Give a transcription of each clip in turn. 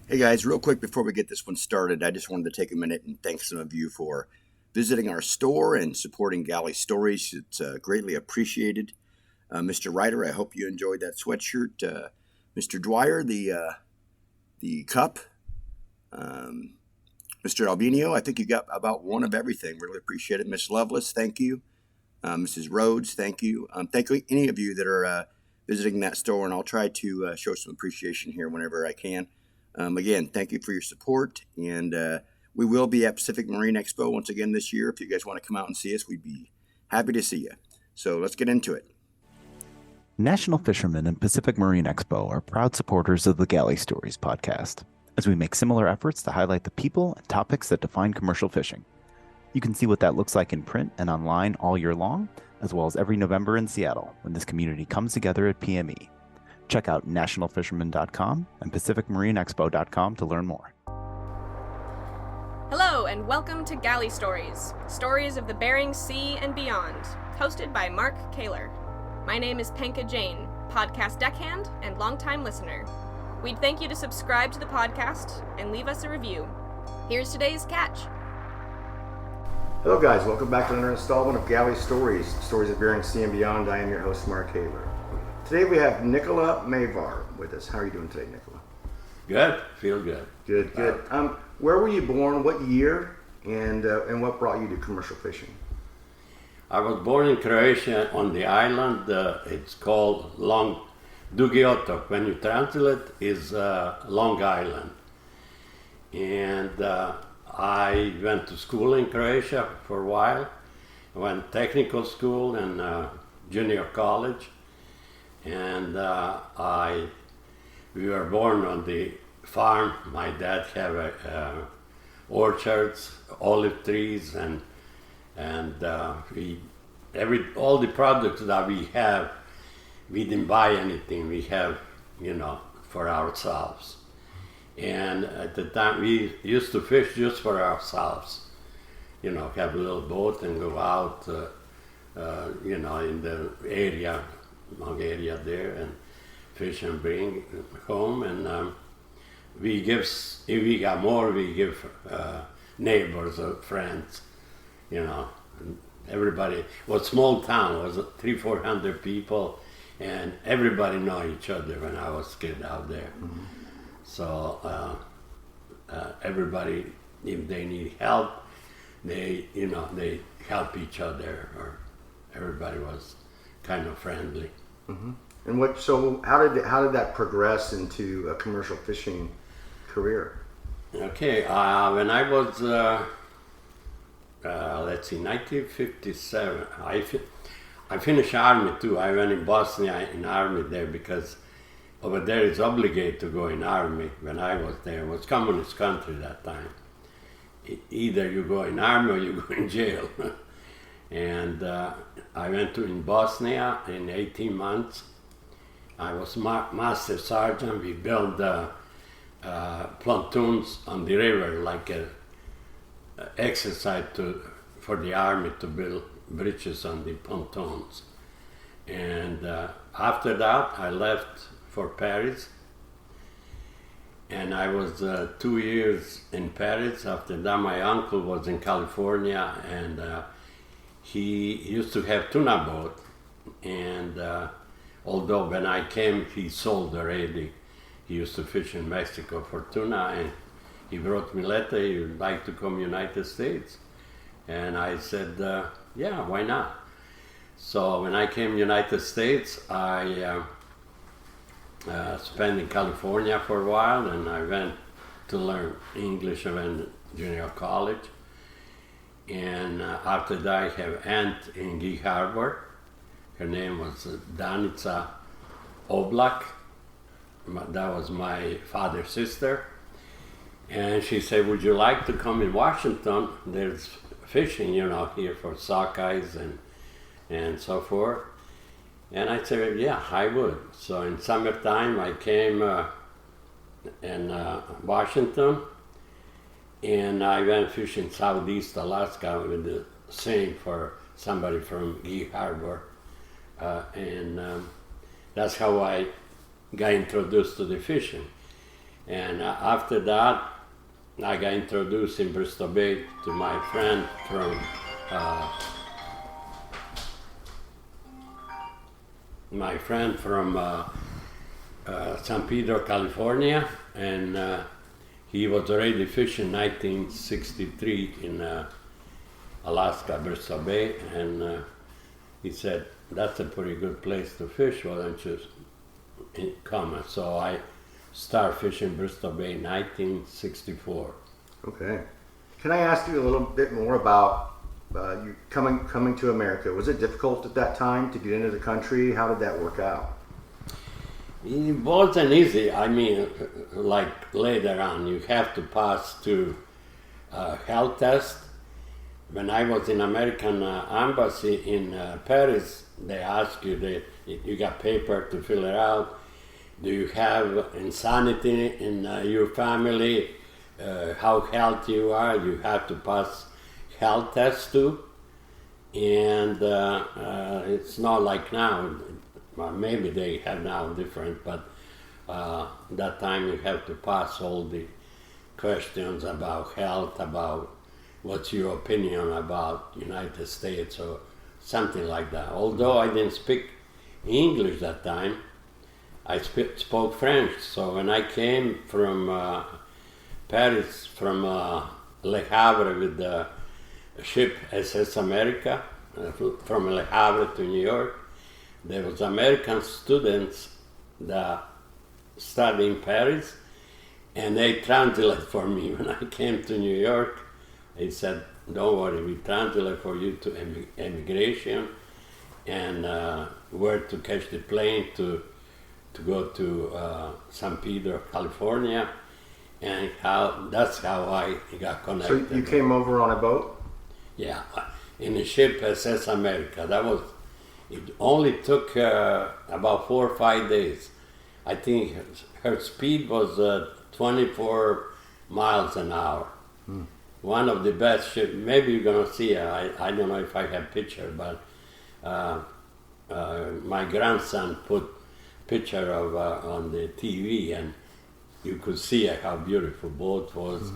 Hey guys, real quick before we get this one started, I just wanted to take a minute and thank some of you for visiting our store and supporting Galley Stories. It's greatly appreciated. Mr. Ryder, I hope you enjoyed that sweatshirt. Mr. Dwyer, the cup. Mr. Albino, I think you got about one of everything. Really appreciate it. Miss Lovelace, thank you. Mrs. Rhodes, thank you. Thank you any of you that are visiting that store, and I'll try to show some appreciation here whenever I can. Again, thank you for your support, and we will be at Pacific Marine Expo once again this year. If you guys want to come out and see us, we'd be happy to see you. So let's get into it. National Fishermen and Pacific Marine Expo are proud supporters of the Galley Stories podcast, as we make similar efforts to highlight the people and topics that define commercial fishing. You can see what that looks like in print and online all year long, as well as every November in Seattle when this community comes together at PME. Check out nationalfisherman.com and pacificmarineexpo.com to learn more. Hello and welcome to Galley Stories, stories of the Bering Sea and beyond, hosted by Mark Kaler. My name is Penka Jane, podcast deckhand and longtime listener. We'd thank you to subscribe to the podcast and leave us a review. Here's today's catch. Hello guys, welcome back to another installment of Galley Stories, stories of Bering Sea and beyond. I am your host, Mark Kaler. Today we have Nikola Mavar with us. How are you doing today, Nikola? Good. Feel good. Good. Where were you born? What year? And what brought you to commercial fishing? I was born in Croatia on the island. It's called Dugi Otok. When you translate, is Long Island. And I went to school in Croatia for a while. I went technical school and junior college. And we were born on the farm. My dad had orchards, olive trees, and all the products that we have, we didn't buy anything. We have, for ourselves. And at the time, we used to fish just for ourselves. Have a little boat and go out, in the area. Long area there, and fish and bring home, and if we got more, we give neighbors or friends, everybody. It was a small town, it was 300-400 people, and everybody know each other when I was a kid out there. Mm-hmm. So everybody, if they need help, they help each other, or everybody was kind of friendly. Mm-hmm. And so how did that progress into a commercial fishing career? Okay, when I was 1957, I finished army too. I went in Bosnia in army there because over there it's obligated to go in army. When I was there, it was communist country that time. Either you go in army or you go in jail. And I went in Bosnia in 18 months. I was master sergeant. We built pontoons on the river, like an exercise for the army to build bridges on the pontoons. And after that, I left for Paris. And I was 2 years in Paris. After that, my uncle was in California, and he used to have tuna boat, and although when I came, he sold already. He used to fish in Mexico for tuna, and he wrote me a letter, he would like to come United States. And I said, yeah, why not? So when I came United States, I spent in California for a while, and I went to learn English. I went to junior college. And after that, I have aunt in Gig Harbor. Her name was Danica Oblak. That was my father's sister. And she said, would you like to come in Washington? There's fishing, here for sockeyes and so forth. And I said, yeah, I would. So in summertime, I came in Washington. And I went fishing Southeast Alaska with the same for somebody from Gig Harbor. And that's how I got introduced to the fishing. And after that, I got introduced in Bristol Bay to my friend from San Pedro, California, and he was already fishing 1963 in Alaska, Bristol Bay, and he said, that's a pretty good place to fish, why don't you come? And so I started fishing Bristol Bay in 1964. Okay. Can I ask you a little bit more about you coming to America? Was it difficult at that time to get into the country? How did that work out? It wasn't easy. I mean, like later on, you have to pass through a health test. When I was in American embassy in Paris, they ask you, you got paper to fill it out. Do you have insanity in your family? How healthy you are? You have to pass health tests too. And it's not like now. Well, maybe they have now different, but that time you have to pass all the questions about health, about what's your opinion about United States or something like that. Although I didn't speak English that time, I spoke French. So when I came from Paris, from Le Havre with the ship SS America, from Le Havre to New York, there was American students that studied in Paris, and they translated for me. When I came to New York, they said, don't worry, we translate for you to immigration and where to catch the plane to go to San Pedro, California, and that's how I got connected. So you came over on a boat? Yeah, in the ship SS America. It only took about 4 or 5 days. I think her speed was 24 miles an hour. One of the best ships. Maybe you're gonna see it. I don't know if I have picture, but my grandson put picture of on the TV, and you could see how beautiful boat was,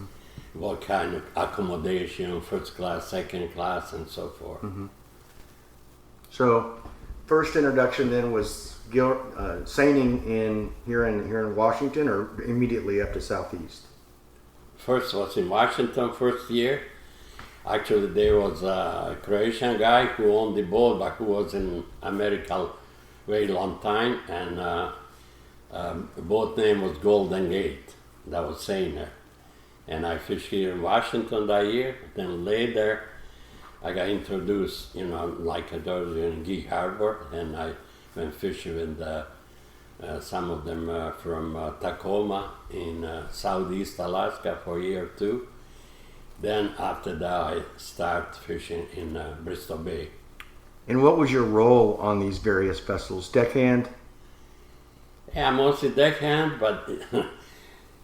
what kind of accommodation, first class, second class, and so forth. So, first introduction then was seining here in Washington, or immediately up to Southeast? First was in Washington first year. Actually, there was a Croatian guy who owned the boat, but who was in America very long time, and the boat name was Golden Gate. That was seiner. And I fished here in Washington that year. Then later, I got introduced, like I told you, in Gig Harbor, and I went fishing with some of them from Tacoma in southeast Alaska for a year or two. Then after that, I started fishing in Bristol Bay. And what was your role on these various vessels? Deckhand? Yeah, mostly deckhand, but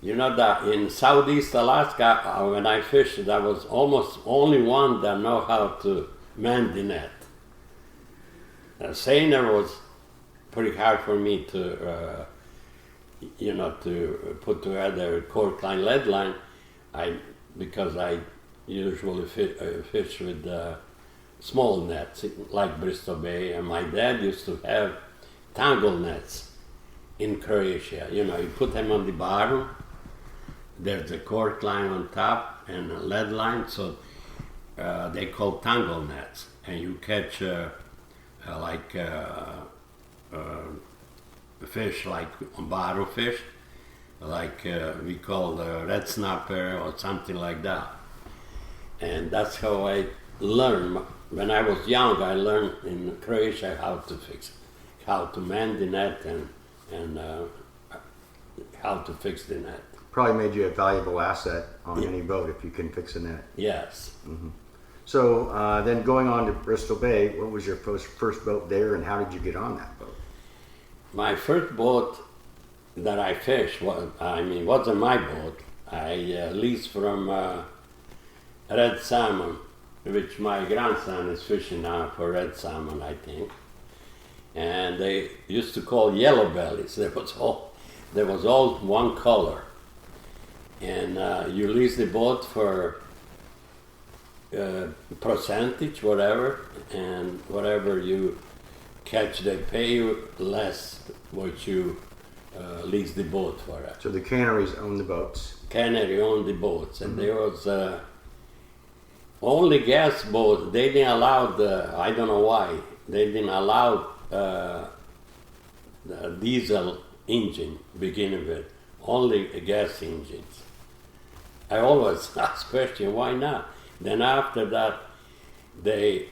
you know that in southeast Alaska, when I fished, there was almost only one that know how to man the net. Seiner was pretty hard for me to, to put together cork line, lead line, because I usually fish with small nets, like Bristol Bay, and my dad used to have tangle nets in Croatia. You put them on the bottom, there's a cork line on top and a lead line, so they call tangle nets, and you catch fish like bottom fish, like we call the red snapper or something like that. And that's how I learned. When I was young, I learned in Croatia how to fix, how to man the net and how to fix the net. Probably made you a valuable asset on any boat if you can fix a net. Yes. So then going on to Bristol Bay, what was your first boat there, and how did you get on that boat? My first boat that I fished wasn't my boat. I leased from red salmon, which my grandson is fishing now for red salmon, I think. And they used to call yellow bellies. There was all one color. and you lease the boat for percentage, whatever, and whatever you catch, they pay you less what you lease the boat for it. So the canneries own the boats. Cannery owned the boats, and there was only gas boat. They didn't allow I don't know why, they didn't allow the diesel engine beginning with, only gas engines. I always ask question, why not? Then after that, they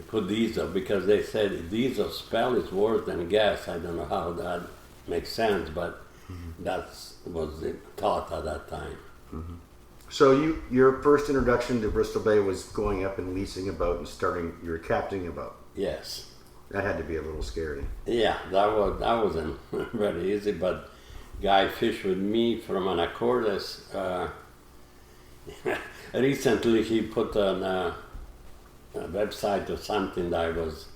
put diesel because they said diesel smell is worse than gas. I don't know how that makes sense, but that was the thought at that time. So your first introduction to Bristol Bay was going up and leasing a boat and you were captaining a boat. Yes. That had to be a little scary. Yeah, that wasn't very easy, but guy fished with me from Anacortes. Recently he put on a website or something that I was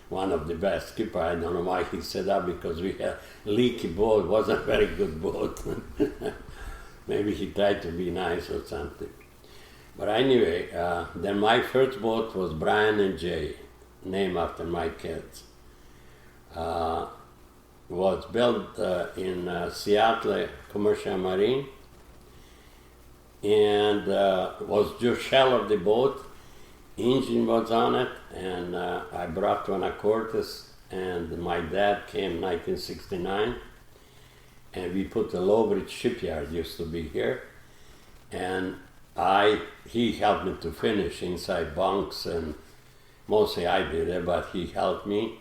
one of the best skipper. I don't know why he said that, because we had leaky boat, wasn't a very good boat. Maybe he tried to be nice or something. But anyway, then my first boat was Brian and Jay, named after my kids. Was built in Seattle Commercial Marine, and was just shell of the boat. Engine was on it, and I brought to Anacortes, and my dad came in 1969, and we put the Lowbridge shipyard, used to be here, and he helped me to finish inside bunks, and mostly I did it, but he helped me,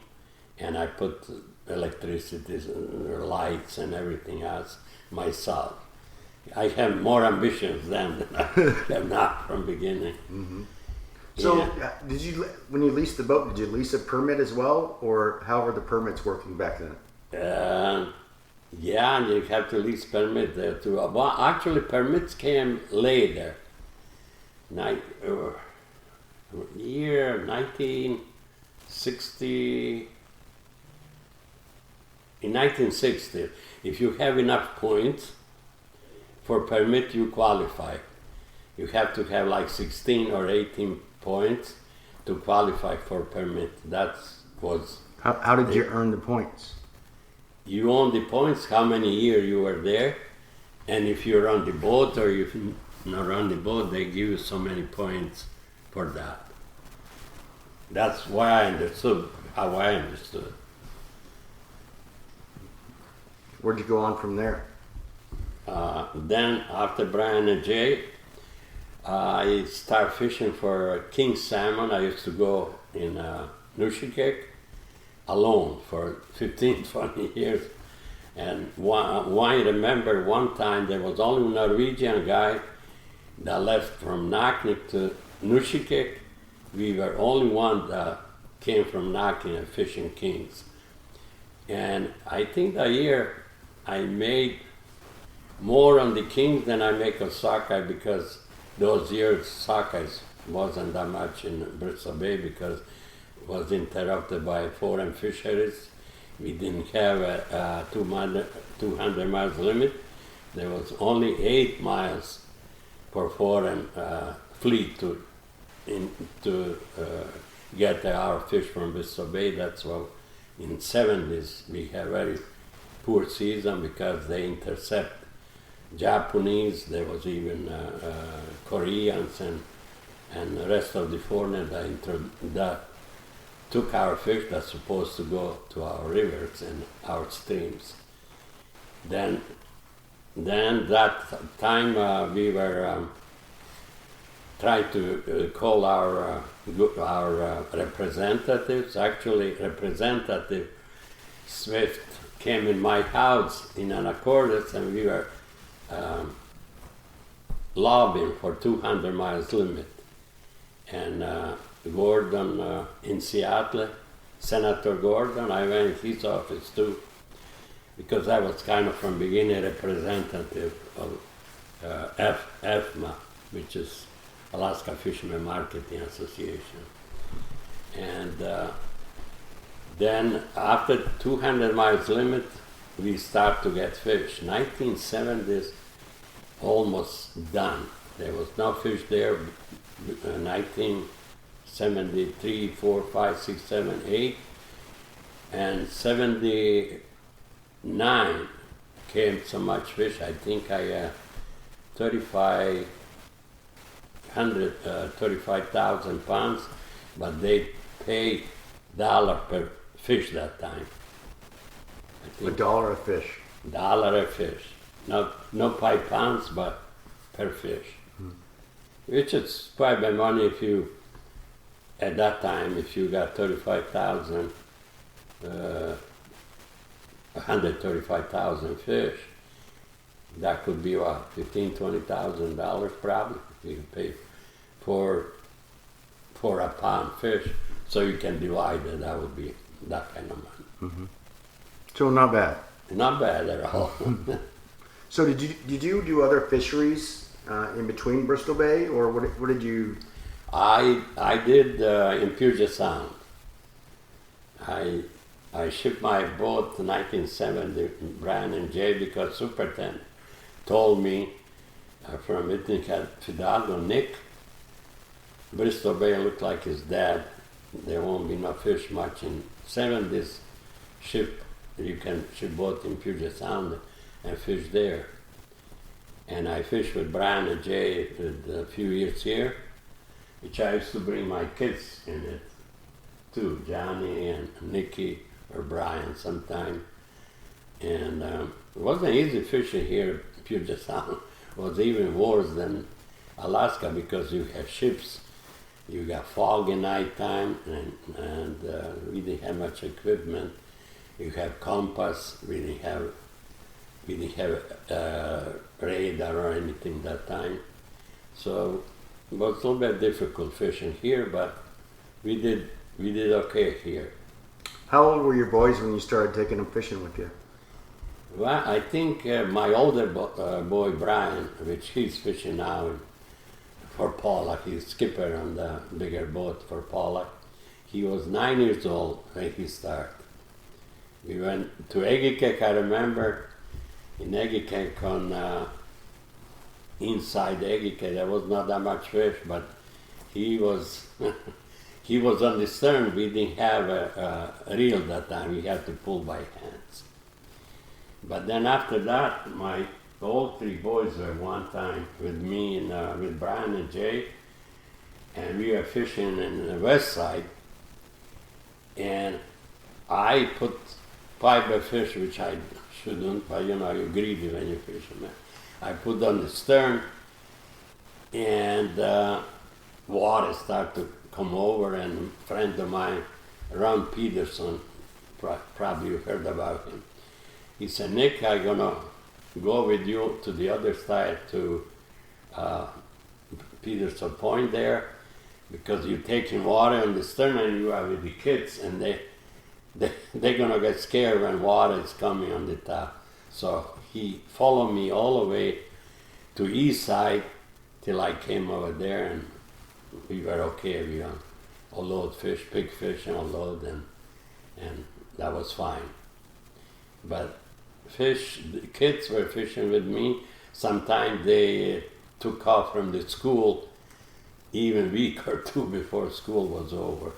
and I put electricity, lights, and everything else myself. I have more ambitions than I have not from beginning. So Yeah. when you leased the boat, did you lease a permit as well, or how were the permits working back then? Yeah, and you have to lease permit there too. Well, actually, permits came later. Year 1960. In 1960, if you have enough points for permit, you qualify. You have to have like 16 or 18 points to qualify for permit. That was. How did you earn the points? You own the points, how many years you were there, and if you're on the boat or if you're not on the boat, they give you so many points for that. That's why I understood, how I understood. Where'd you go on from there? Then after Brian and Jay, I started fishing for king salmon. I used to go in Nushikek alone for 15, 20 years. And I remember one time there was only a Norwegian guy that left from Naknek to Nushikek. We were only one that came from Naknek and fishing kings. And I think that year I made more on the kings than I make on sockeye, because those years sockeye wasn't that much in Bristol Bay because it was interrupted by foreign fisheries. We didn't have a 200 miles limit. There was only 8 miles for foreign fleet to get our fish from Bristol Bay. That's why in 70s we had very poor season because they intercept Japanese. There was even Koreans and the rest of the foreigners that took our fish that's supposed to go to our rivers and our streams. Then that time we were trying to call our representatives. Actually, Representative Swift came in my house in Anacortes, and we were lobbying for 200 miles limit. And Gordon in Seattle, Senator Gordon, I went in his office too, because I was kind of from beginning representative of AFMA, which is Alaska Fishermen Marketing Association. And then after 200 miles limit, we start to get fish. 1970s, almost done. There was no fish there. 1973, 4, 5, 6, 7, 8, and 79 came so much fish. I think I 35,000 pounds, but they paid $1 per fish that time. I think $1 a fish. $1 a fish. No 5 pounds, but per fish. Which is quite bad money if you, at that time, if you got 35,000, 135,000 fish, that could be what, $15,000-$20,000 probably. You pay for a pound fish, so you can divide it. That would be that kind of money. So not bad. Not bad at all. So did you do other fisheries in between Bristol Bay, or what did you? I did in Puget Sound. I shipped my boat in 1970, Brian and Jay, because Superintendent told me from Fidalgo, Nick, Bristol Bay looked like his dad. There won't be no fish much in 70s. You can ship boat in Puget Sound and fish there. And I fished with Brian and Jay a few years here, which I used to bring my kids in it too, Johnny and Nicky or Brian sometime. And it wasn't easy fishing here in Puget Sound. It was even worse than Alaska because you have ships, you got fog at night time, and we didn't have much equipment. You have compass, we didn't have radar or anything that time. So it was a little bit difficult fishing here, but we did okay here. How old were your boys when you started taking them fishing with you? Well, I think my older boy Brian, which he's fishing now for pollock, he's skipper on the bigger boat for pollock. He was 9 years old when he started. We went to Egikek, I remember, in Egikek on inside Egikek, there was not that much fish, but he was he was on the stern. We didn't have a reel that time. We had to pull by hands. But then after that, all three boys were one time with me and with Brian and Jay, and we were fishing in the west side, and I put fiber fish, which I shouldn't, but you're greedy when you fish them. I put on the stern, and water started to come over, and a friend of mine, Ron Peterson, probably you heard about him, he said, Nick, I'm gonna go with you to the other side to Peterson Point there, because you're taking water on the stern and you are with the kids, and they're gonna get scared when water is coming on the top. So he followed me all the way to east side till I came over there, and we were okay. We unload fish, big fish, and unload, and that was fine. But the kids were fishing with me. Sometimes they took off from the school even a week or two before school was over,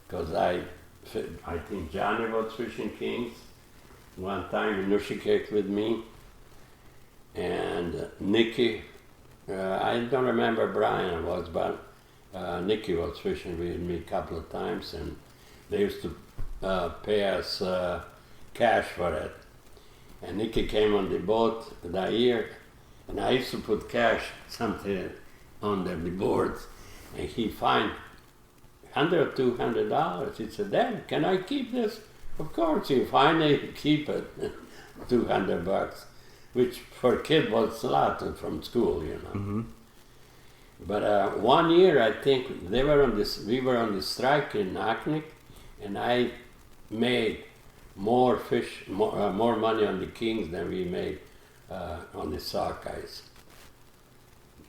because I think Johnny was fishing kings one time in Nushikek with me, and Nicky, I don't remember Brian was, but Nicky was fishing with me a couple of times, and they used to pay us cash for it. And Nicky came on the boat that year, and I used to put cash something under the boards, and he fined $100 or $200. He said, Dad, can I keep this? Of course, you finally keep it. $200, which for a kid was a lot from school, you know. Mm-hmm. But 1 year, I think we were on the strike in Aknik, and I made more money on the kings than we made on the sockeyes.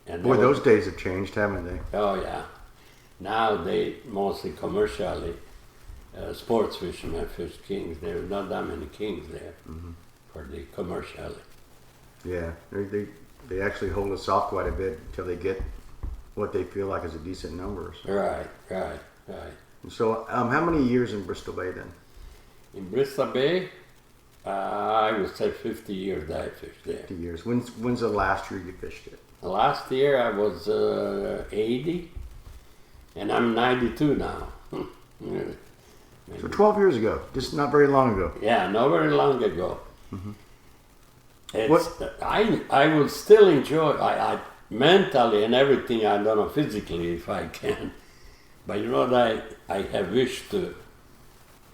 And Boy, those days have changed, haven't they? Oh yeah. Now they mostly commercially, sports fishermen fish kings. There are not that many kings there for the commercially. Yeah, they they actually hold us off quite a bit until they get what they feel like is a decent number. So. Right. So, how many years in Bristol Bay then? In Bristol Bay, I would say 50 years that I fished there. 50 years. When's the last year you fished it? Last year I was 80, and I'm 92 now. Really. So 12 years ago, just not very long ago. Yeah, not very long ago. Mm-hmm. I will still enjoy. I mentally and everything. I don't know physically if I can, but you know that I have wished to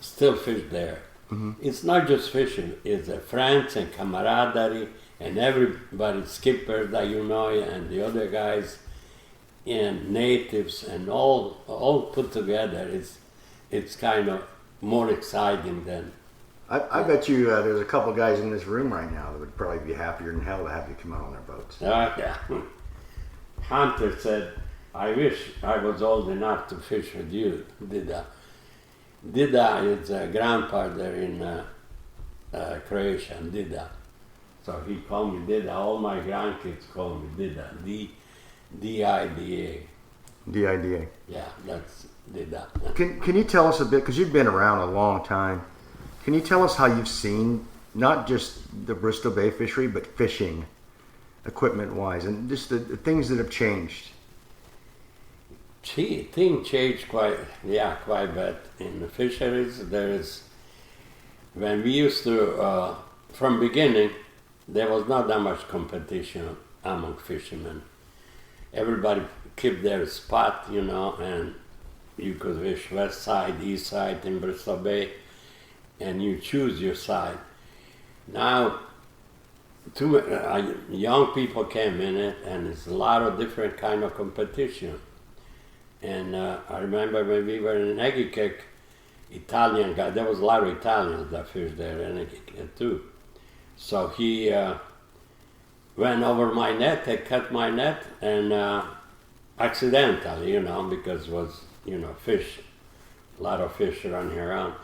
still fish there. Mm-hmm. It's not just fishing; it's friends and camaraderie and everybody, skippers that you know, and the other guys, and natives, and all put together. It's kind of more exciting than. I bet you there's a couple guys in this room right now that would probably be happier than hell to have you come out on their boats. Yeah. Hunter said, I wish I was old enough to fish with you, Dida. Dida is a grandpa there in Croatia, Dida. So he called me Dida. All my grandkids call me Dida. D-I-D-A. D-I-D-A. Yeah, that's Dida. Can you tell us a bit, because you've been around a long time, can you tell us how you've seen not just the Bristol Bay fishery, but fishing equipment-wise, and just the things that have changed? Things changed quite a bit in the fisheries. When we used to, from beginning, there was not that much competition among fishermen. Everybody kept their spot, and you could fish west side, east side in Bristol Bay, and you choose your side. Now, young people came in it, and it's a lot of different kind of competition. And I remember when we were in Egikek, Italian guy, there was a lot of Italians that fished there in Egikek too. So he went over my net, he cut my net, and accidentally, because it was, fish, a lot of fish running around.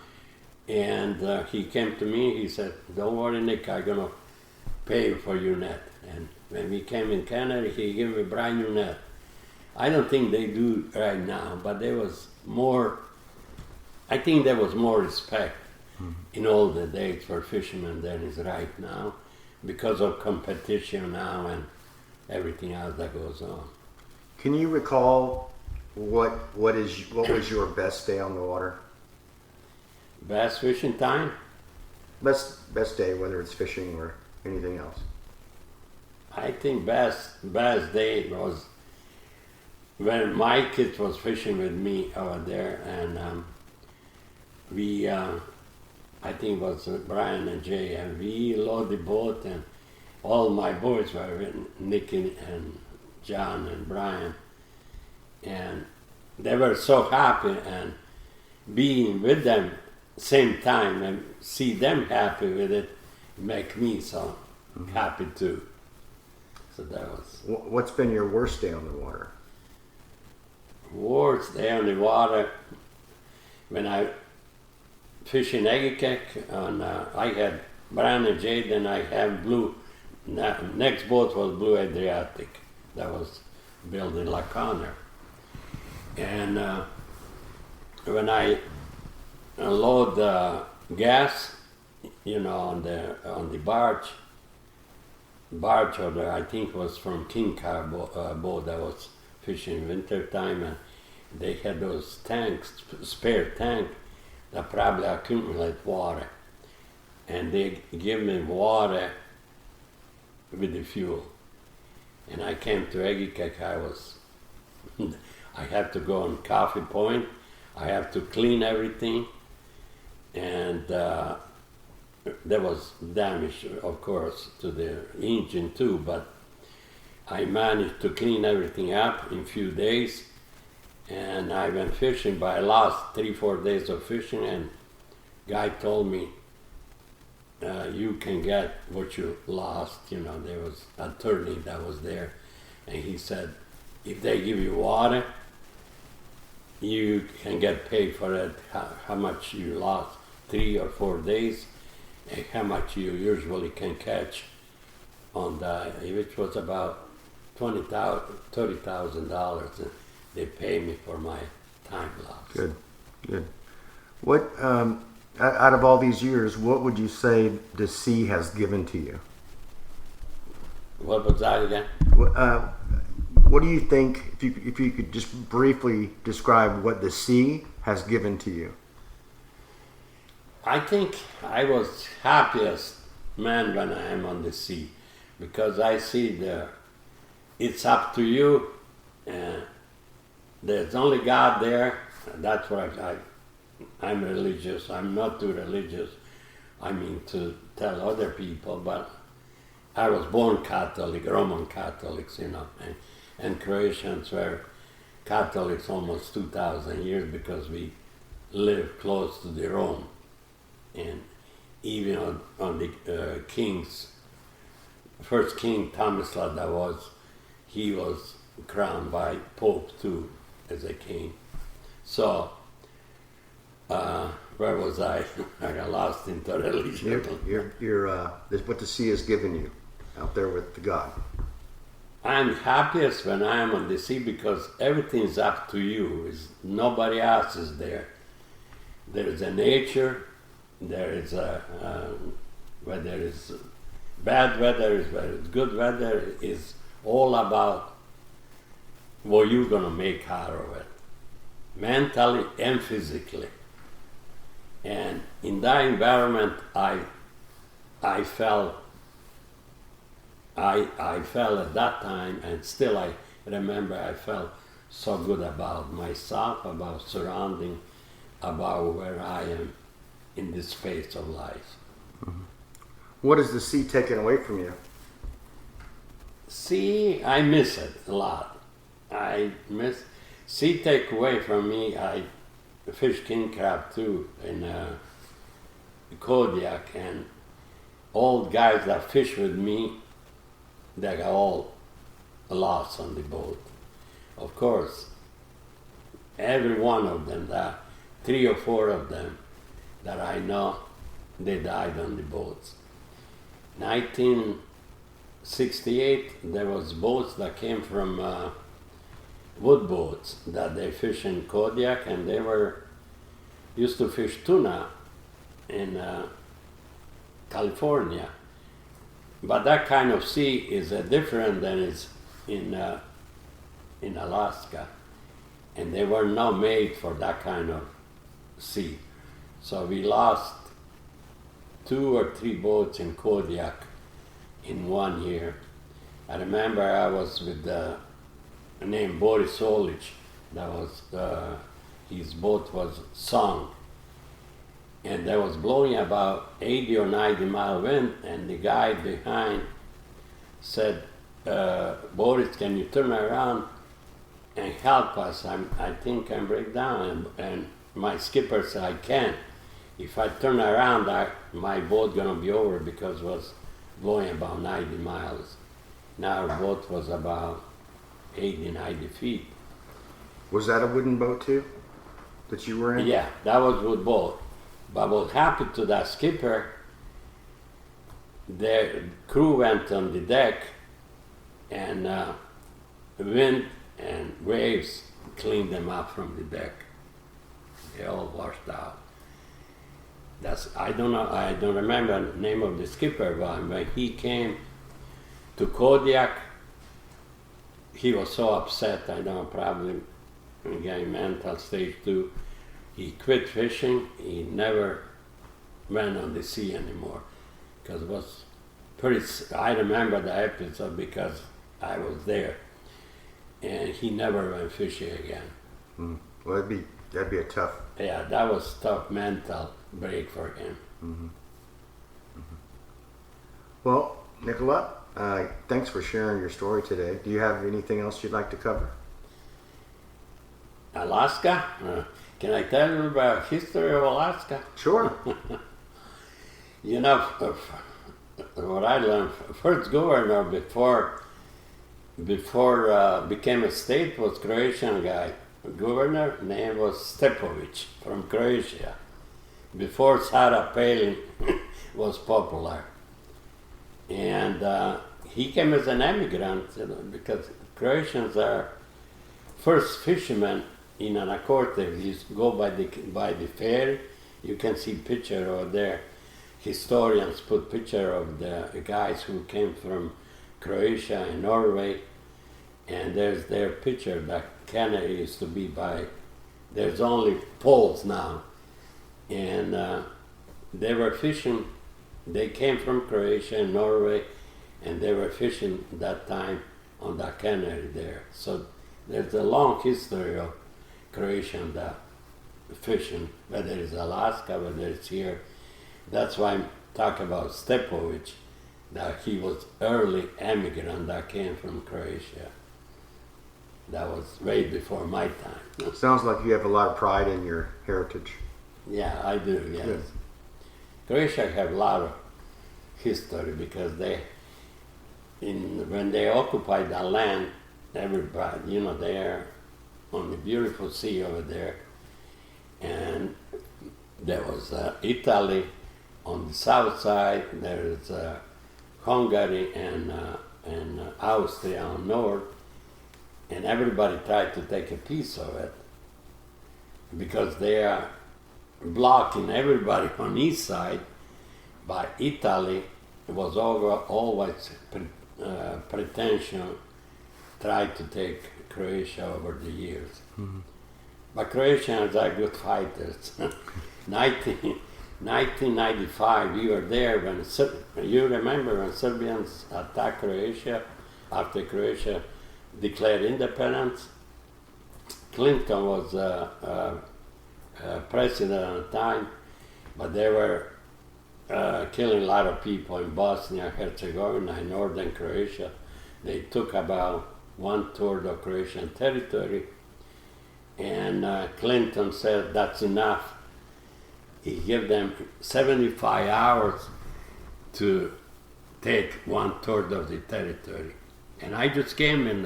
And he came to me, he said, don't worry, Nick, I'm going to pay you for your net. And when we came in Canada, he gave me a brand new net. I don't think they do right now, but there was more, I think there was more respect in all the days for fishermen than is right now, because of competition now and everything else that goes on. Can you recall what was your best day on the water? Bass fishing time? Best day, whether it's fishing or anything else. I think best day was when my kids was fishing with me over there, and we, I think it was Brian and Jay, and we loaded the boat, and all my boys were with Nick and John and Brian, and they were so happy, and being with them same time and see them happy with it make me so happy too. So that was. What's been your worst day on the water? Worst day on the water when I fish in Egikek, and I had Brian and Jade, and I had blue. Next boat was Blue Adriatic. That was built in La Conner. And when I load gas, on the barge order, I think it was from King Car boat that was fishing winter time, and they had those tanks, spare tank, that probably accumulate water, and they give me water with the fuel. And I came to Egikek, I had to go on Coffee Point, I have to clean everything, and there was damage, of course, to the engine too, but I managed to clean everything up in a few days, and I went fishing, but I lost 3-4 days of fishing, and guy told me, you can get what you lost. There was an attorney that was there, and he said, if they give you water, you can get paid for it, how much you lost 3 or 4 days, and how much you usually can catch on the, which was about $30,000. And they pay me for my time lost. Good, good. What, out of all these years, what would you say the sea has given to you? What was that again? What do you think, if you could just briefly describe what the sea has given to you? I think I was happiest man when I am on the sea, because I see it's up to you, and there's only God there. That's why I'm religious. I'm not too religious, I mean, to tell other people, but I was born Catholic, Roman Catholics, you know, and Croatians were Catholics almost 2,000 years because we live close to the Rome. And even on the kings, first king Tomislav he was crowned by Pope too as a king. So, where was I? I got lost into religion. This what the sea has given you out there with God. I'm happiest when I am on the sea because everything's up to you. Nobody else is there. There is a nature. There is whether it's bad weather, whether it's good weather, is all about what you're gonna make out of it, mentally and physically. And in that environment, I felt at that time, and still I remember I felt so good about myself, about surrounding, about where I am in this phase of life. Mm-hmm. What has the sea taken away from you? Sea, I miss it a lot. I miss sea. Take away from me. I fish king crab too in Kodiak, and all guys that fish with me, they got all lost on the boat. Of course, every one of them, that 3 or 4 of them that I know, they died on the boats. 1968, there was boats that came from wood boats that they fish in Kodiak, and they used to fish tuna in California. But that kind of sea is different than it's in Alaska, and they were not made for that kind of sea. So we lost 2 or 3 boats in Kodiak in 1 year. I remember I was with the named Boris Solich. That was his boat was sunk, and there was blowing about 80 or 90 mile wind, and the guy behind said, Boris, can you turn around and help us? I think I'm break down. And my skipper said, I can't. If I turn around, my boat gonna be over, because it was blowing about 90 miles. Now our boat was about 80, 90 feet. Was that a wooden boat too, that you were in? Yeah, that was wood boat. But what happened to that skipper, the crew went on the deck, and wind and waves cleaned them up from the deck. They all washed out. I don't remember the name of the skipper, but when he came to Kodiak, he was so upset. I know, probably getting mental stage 2. He quit fishing. He never went on the sea anymore, because it was pretty. I remember the episode because I was there, and he never went fishing again. Well, that'd be a tough. Yeah, that was tough mental break for him. Mm-hmm. Mm-hmm. Well, Nikola, thanks for sharing your story today. Do you have anything else you'd like to cover? Alaska? Can I tell you about history of Alaska? Sure. You know, what I learned, first governor before became a state was Croatian guy. Governor name was Stepovic from Croatia. Before Sarah Palin was popular. And he came as an immigrant, you know, because Croatians are first fishermen in Anacorte. You go by the ferry, you can see picture over there. Historians put picture of the guys who came from Croatia and Norway, and there's their picture that cannery used to be by. There's only poles now, and they were fishing. They came from Croatia and Norway, and they were fishing that time on the cannery there. So there's a long history of Croatian fishing, whether it's Alaska, whether it's here. That's why I'm talking about Stepovic, that he was early immigrant that came from Croatia. That was way before my time. Sounds like you have a lot of pride in your heritage. Yeah, I do, yes. Good. Croatia have a lot of history because when they occupied the land, everybody, you know, they are on the beautiful sea over there, and there was Italy on the south side, there's Hungary and Austria on north, and everybody tried to take a piece of it because they are blocking everybody on east side. By Italy, it was always pretension tried to take Croatia over the years. Mm-hmm. But Croatians are good fighters. 1995, we were there when you remember when Serbians attacked Croatia after Croatia declared independence. Clinton was president at the time, but they were killing a lot of people in Bosnia, Herzegovina, and northern Croatia. They took about 1/3 of Croatian territory, and Clinton said that's enough. He gave them 75 hours to take 1/3 of the territory. And I just came in,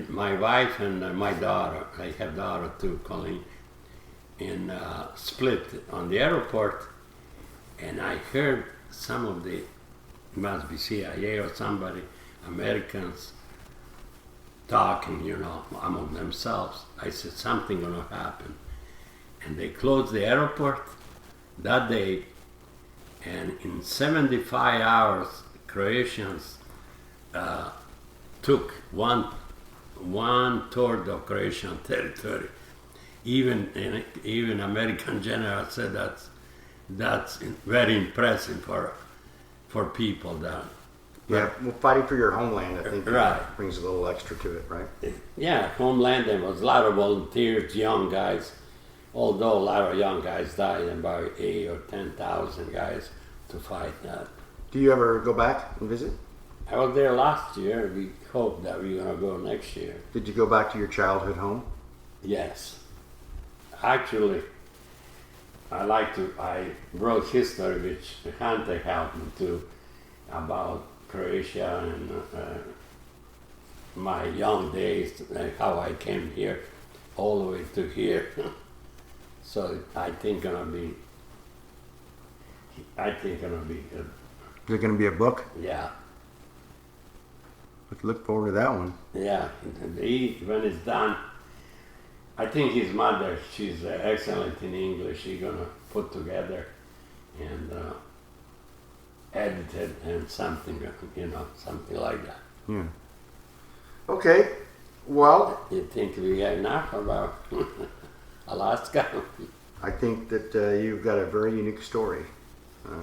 my wife and my daughter, I have daughter too, Colleen, in Split on the airport, and I heard some of the, must be CIA or somebody, Americans talking, you know, among themselves. I said, something gonna happen. And they closed the airport that day, and in 75 hours, Croatians took 1/3 of Croatian territory. Even American general said that's very impressive for people that. Yeah, well, fighting for your homeland, I think, Right. brings a little extra to it, right? Yeah, homeland, there was a lot of volunteers, young guys, although a lot of young guys died, about 8,000 or 10,000 guys to fight that. Do you ever go back and visit? I was there last year. We hope that we're going to go next year. Did you go back to your childhood home? Yes. Actually, I wrote history, which Hunter helped me to, about Croatia and my young days, how I came here, all the way to here. So I think gonna be good. Is it going to be a book? Yeah, Look forward to that one. yeah. When it's done, I think his mother, she's excellent in English. She's gonna put together and edit it and something, something like that. Yeah. Okay. Well, You think we have enough about Alaska? I think that you've got a very unique story,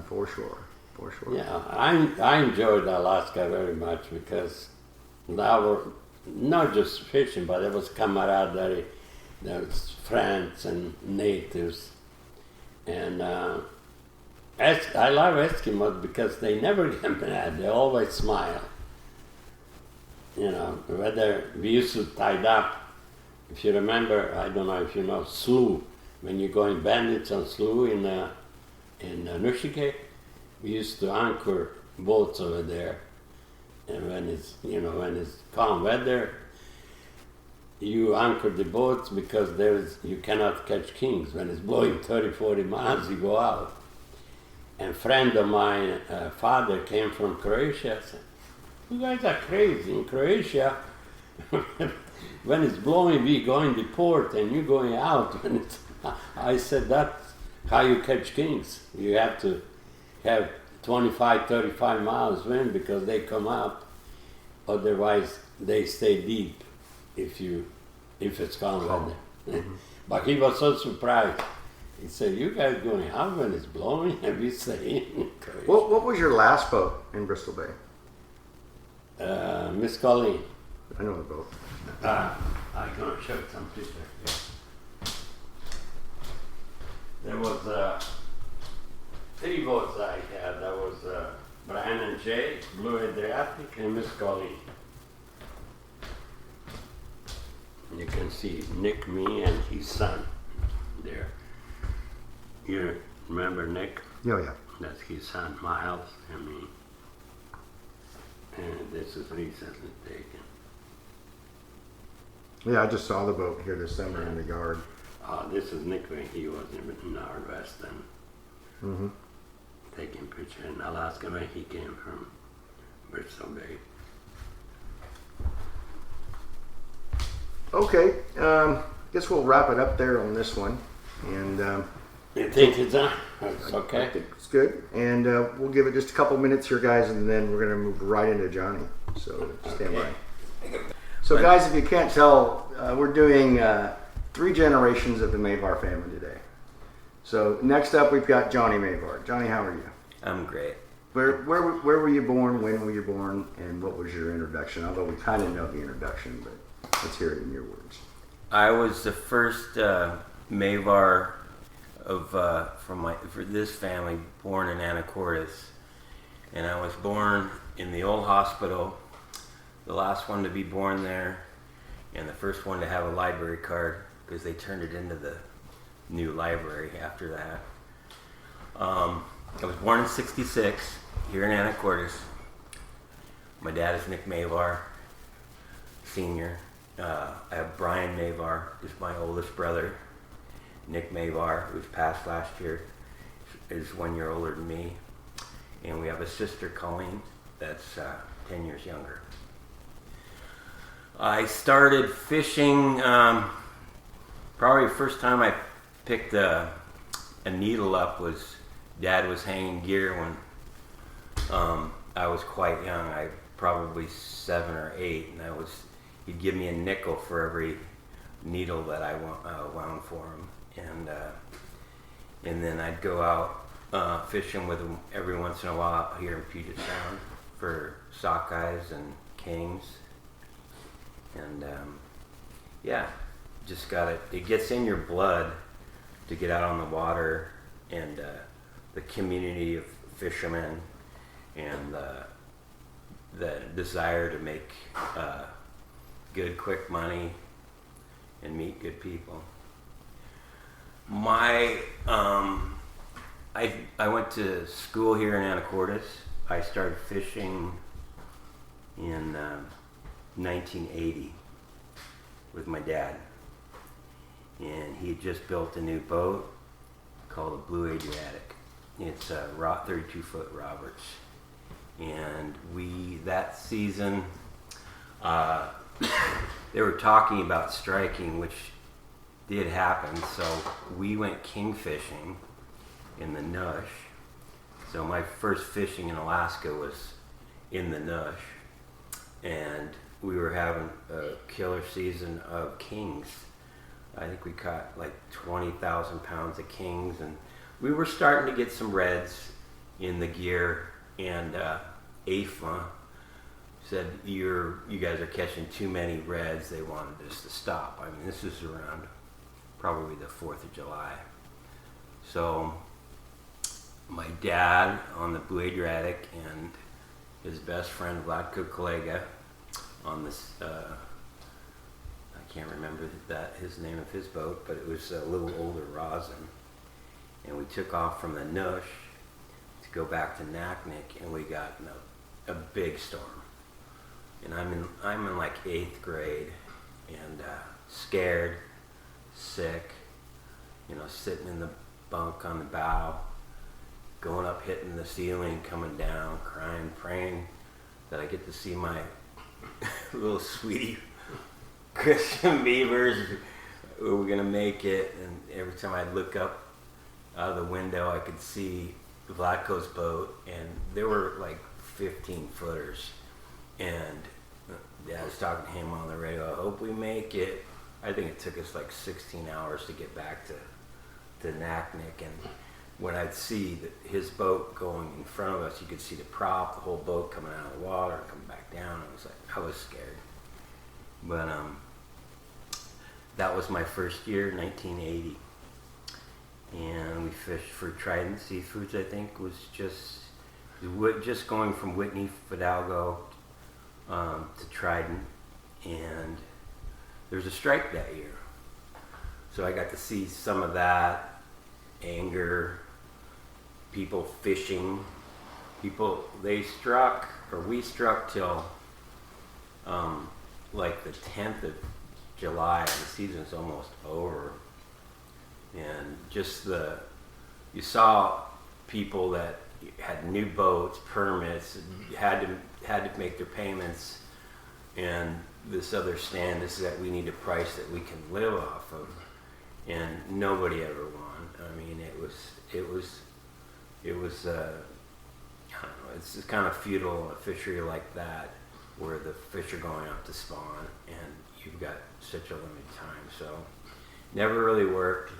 for sure. For sure. Yeah, I enjoyed Alaska very much because now we're not just fishing, but it was camaraderie. There was friends and natives, and I love Eskimos because they never get mad. They always smile. You know, whether we used to tie up. If you remember, I don't know if you know slough. When you're going bandits on slough in Nushike, we used to anchor boats over there. And when it's calm weather, you anchor the boats because you cannot catch kings. When it's blowing 30, 40 miles, you go out. And a friend of mine, father came from Croatia, You guys are crazy. In Croatia, when it's blowing, we go in the port and you going out. When it's, I said that's how you catch kings. You have to have 25, 35 miles wind because they come up. Otherwise, they stay deep if it's calm weather. But he was so surprised. He said, "You guys going out when it's blowing, and we stay in Croatia." What was your last boat in Bristol Bay? Miss Colleen. I know the boat. I'm gonna show you some pictures. There was 3 boats I had. That was Brian and Jay, Blue Adriatic, and Miss Colleen. You can see Nick, me, and his son there. You remember Nick? Oh, yeah. That's his son, Miles, and me. And this is recently taken. Yeah, I just saw the boat here this summer in the yard. This is Nick when he was in Northwest and Mm-hmm. taking picture in Alaska when he came from Bristol Bay. Okay, guess we'll wrap it up there on this one. And You think it's on? It's I okay. think it's good. And we'll give it just a couple minutes here, guys, and then we're going to move right into Johnny. So stand by. So, guys, if you can't tell, we're doing 3 generations of the Mavar family today. So next up, we've got Johnny Mavar. Johnny, how are you? I'm great. Where were you born? When were you born? And what was your introduction? Although we kind of know the introduction, but let's hear it in your words. I was the first Mavar for this family born in Anacortes, and I was born in the old hospital, the last one to be born there, and the first one to have a library card because they turned it into the new library after that. I was born in '66 here in Anacortes. My dad is Nick Mavar, Senior. I have Brian Mavar, who's my oldest brother. Nick Mavar, who's passed last year, is 1 year older than me. And we have a sister, Colleen, that's 10 years younger. I started fishing, probably the first time I picked a needle up was Dad was hanging gear when I was quite young. I probably 7 or 8, and he'd give me a nickel for every needle that I wound for him, and then I'd go out fishing with him every once in a while here in Puget Sound for sockeyes and kings, and just it gets in your blood to get out on the water, and the community of fishermen, and the desire to make good, quick money and meet good people. I went to school here in Anacortes. I started fishing in 1980 with my dad, and he had just built a new boat called a Blue Adriatic. It's a 32-foot Roberts, and that season they were talking about striking, which did happen, so we went king fishing in the Nush. So my first fishing in Alaska was in the Nush, and we were having a killer season of kings. I think we caught like 20,000 pounds of kings, and we were starting to get some reds in the gear, and AFMA said, you guys are catching too many reds. They wanted us to stop. I mean, this is around probably the 4th of July. So my dad on the Blue Adriatic and his best friend Vlatko Kolega on this, I can't remember his name of his boat, but it was a little older rosin. And we took off from the Nush to go back to Naknek, and we got in a big storm. And I'm in like 8th grade, and scared, sick, sitting in the bunk on the bow, going up, hitting the ceiling, coming down, crying, praying that I get to see my little sweetie Christian beavers. We're gonna make it, and every time I'd look up out of the window, I could see Vlatko's boat, and there were like 15 footers. And I was talking to him on the radio. I hope we make it. I think it took us like 16 hours to get back to Naknek, and when I'd see his boat going in front of us, you could see the prop, the whole boat coming out of the water, coming back down. I was scared. But that was my first year, 1980. And we fished for Trident Seafoods, I think, was just going from Whitney, Fidalgo to Trident. And there was a strike that year. So I got to see some of that, anger, people fishing. We struck till like the 10th of July, and the season's almost over. And just you saw people that had new boats, permits, had to make their payments, and this other stand is that we need a price that we can live off of, and nobody ever won. I mean, it was I don't know, it's just kind of futile, a fishery like that, where the fish are going up to spawn, and you've got such a limited time, so never really worked.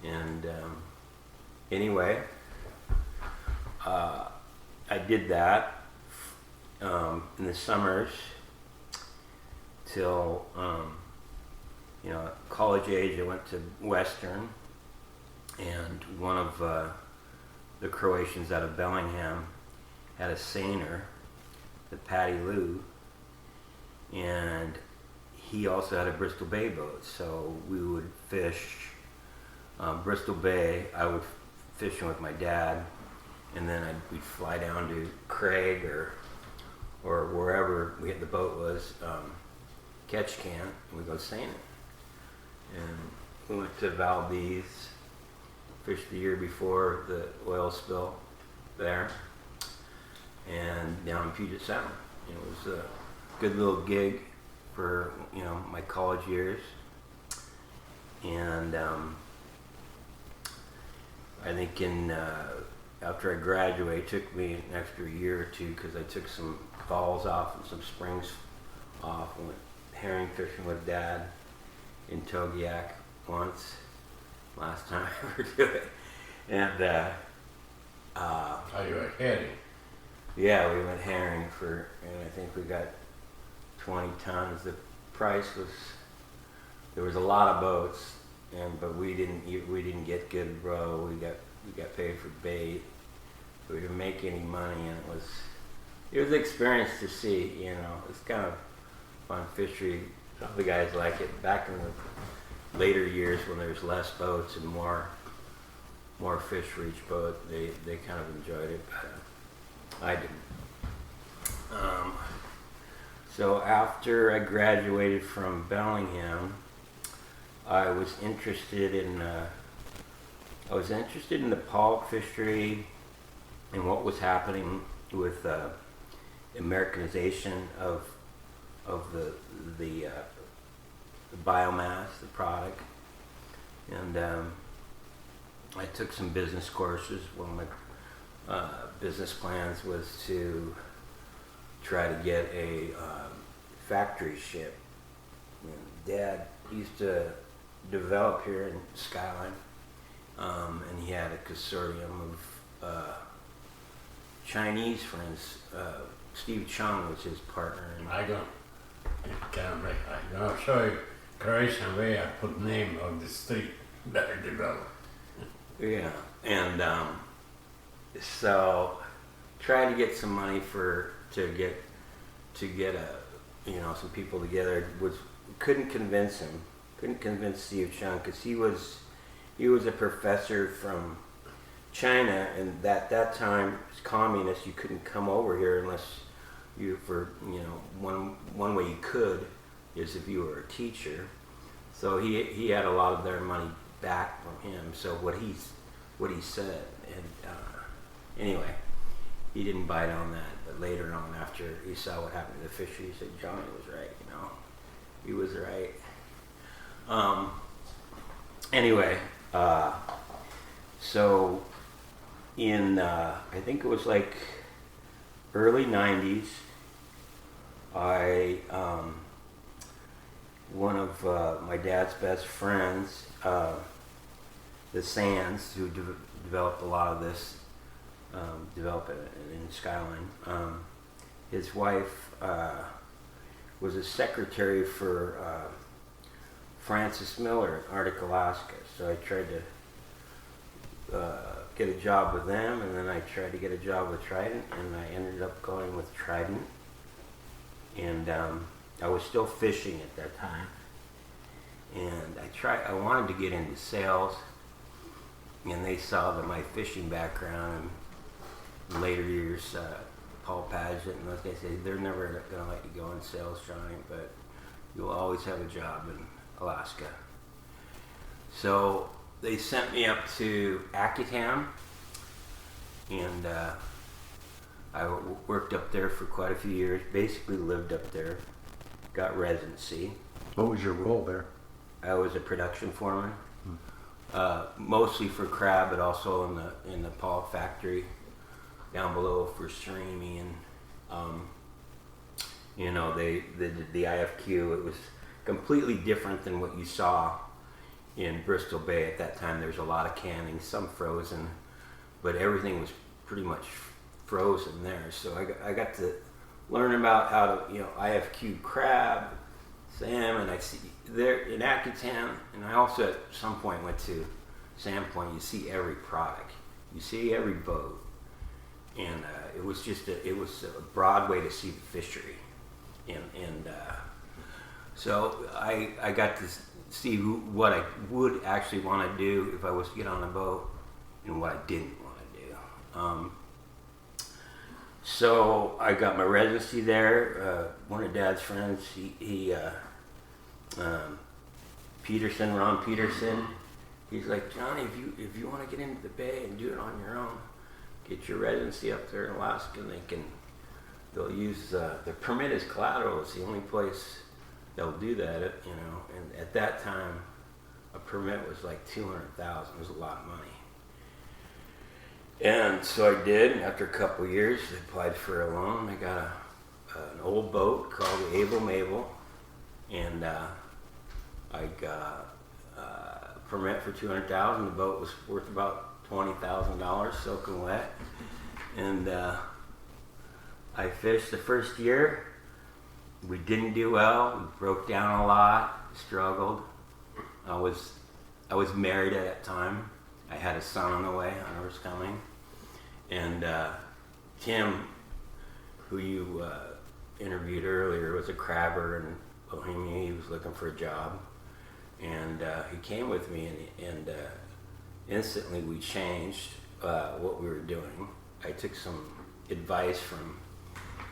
And anyway, I did that in the summers till college age. I went to Western, and one of the Croatians out of Bellingham had a seiner, the Patty Lou, and he also had a Bristol Bay boat, so we would fish Bristol Bay. I would fishing with my dad, and then we'd fly down to Craig or wherever the boat was, catch can, and we'd go seining. And we went to Valdez, fished the year before the oil spill there, and down in Puget Sound. It was a good little gig for my college years. And I think after I graduated, it took me an extra year or two because I took some falls off and some springs off and went herring fishing with Dad in Togiak once. Last time I ever did it. And you were herring? Yeah, we went herring and I think we got 20 tons. The price was, there was a lot of boats, but we didn't get good row. We got paid for bait. We didn't make any money, and it was an experience to see. It's kind of fun fishery. Some of the guys like it. Back in the later years when there's less boats and more fish for each boat, they kind of enjoyed it, but I didn't. So after I graduated from Bellingham, I was interested in the pollock fishery and what was happening with Americanization of the biomass, the product. And I took some business courses. One of my business plans was to try to get a factory ship. And Dad used to develop here in Skyline, and he had a consortium of Chinese friends. Steve Chung was his partner. I don't show you Croatian way I put name on the street that I developed. Yeah, and so trying to get some money to get some people together couldn't convince Steve Chung, because he was a professor from China, and at that time as communist you couldn't come over here unless one way you could is if you were a teacher. So he had a lot of their money back from him. So what he said, and anyway, he didn't bite on that. But later on, after he saw what happened to the fishery, he said, Johnny was right, He was right. Anyway, so in, I think it was like early 90s, one of my dad's best friends, the Sands, who developed a lot of this, developed it in Skyline. His wife was a secretary for Francis Miller in Arctic Alaska. So I tried to get a job with them, and then I tried to get a job with Trident, and I ended up going with Trident. And I was still fishing at that time, and I wanted to get into sales, and they saw that my fishing background, and in later years, Paul Padgett and those guys said, they're never going to let you go in sales, Johnny, but you'll always have a job in Alaska. So they sent me up to Akitam, and I worked up there for quite a few years, basically lived up there, got residency. What was your role there? I was a production foreman, mostly for crab, but also in the Paul factory down below for surimi, and they did the IFQ. It was completely different than what you saw in Bristol Bay at that time. There was a lot of canning, some frozen, but everything was pretty much frozen there. So I got to learn about how to, IFQ crab, salmon. I see there in Akitam, and I also at some point went to Sandpoint. You see every product, you see every boat, and it was a broad way to see the fishery, and so I got to see what I would actually want to do if I was to get on a boat, and what I didn't want to do. So I got my residency there. One of Dad's friends, Ron Peterson, he's like, Johnny, if you want to get into the Bay and do it on your own, get your residency up there in Alaska, and they'll use the permit as collateral. It's the only place they'll do that, And at that time, a permit was like $200,000. It was a lot of money. And so I did, and after a couple of years, I applied for a loan. I got an old boat called the Able Mabel, and I got a permit for $200,000. The boat was worth about $20,000, soaking wet. And I fished the first year. We didn't do well. We broke down a lot, struggled. I was married at that time. I had a son on the way, Hunter was coming. And Tim, who you interviewed earlier, was a crabber in Bohemia. He was looking for a job. And he came with me, and instantly we changed what we were doing. I took some advice from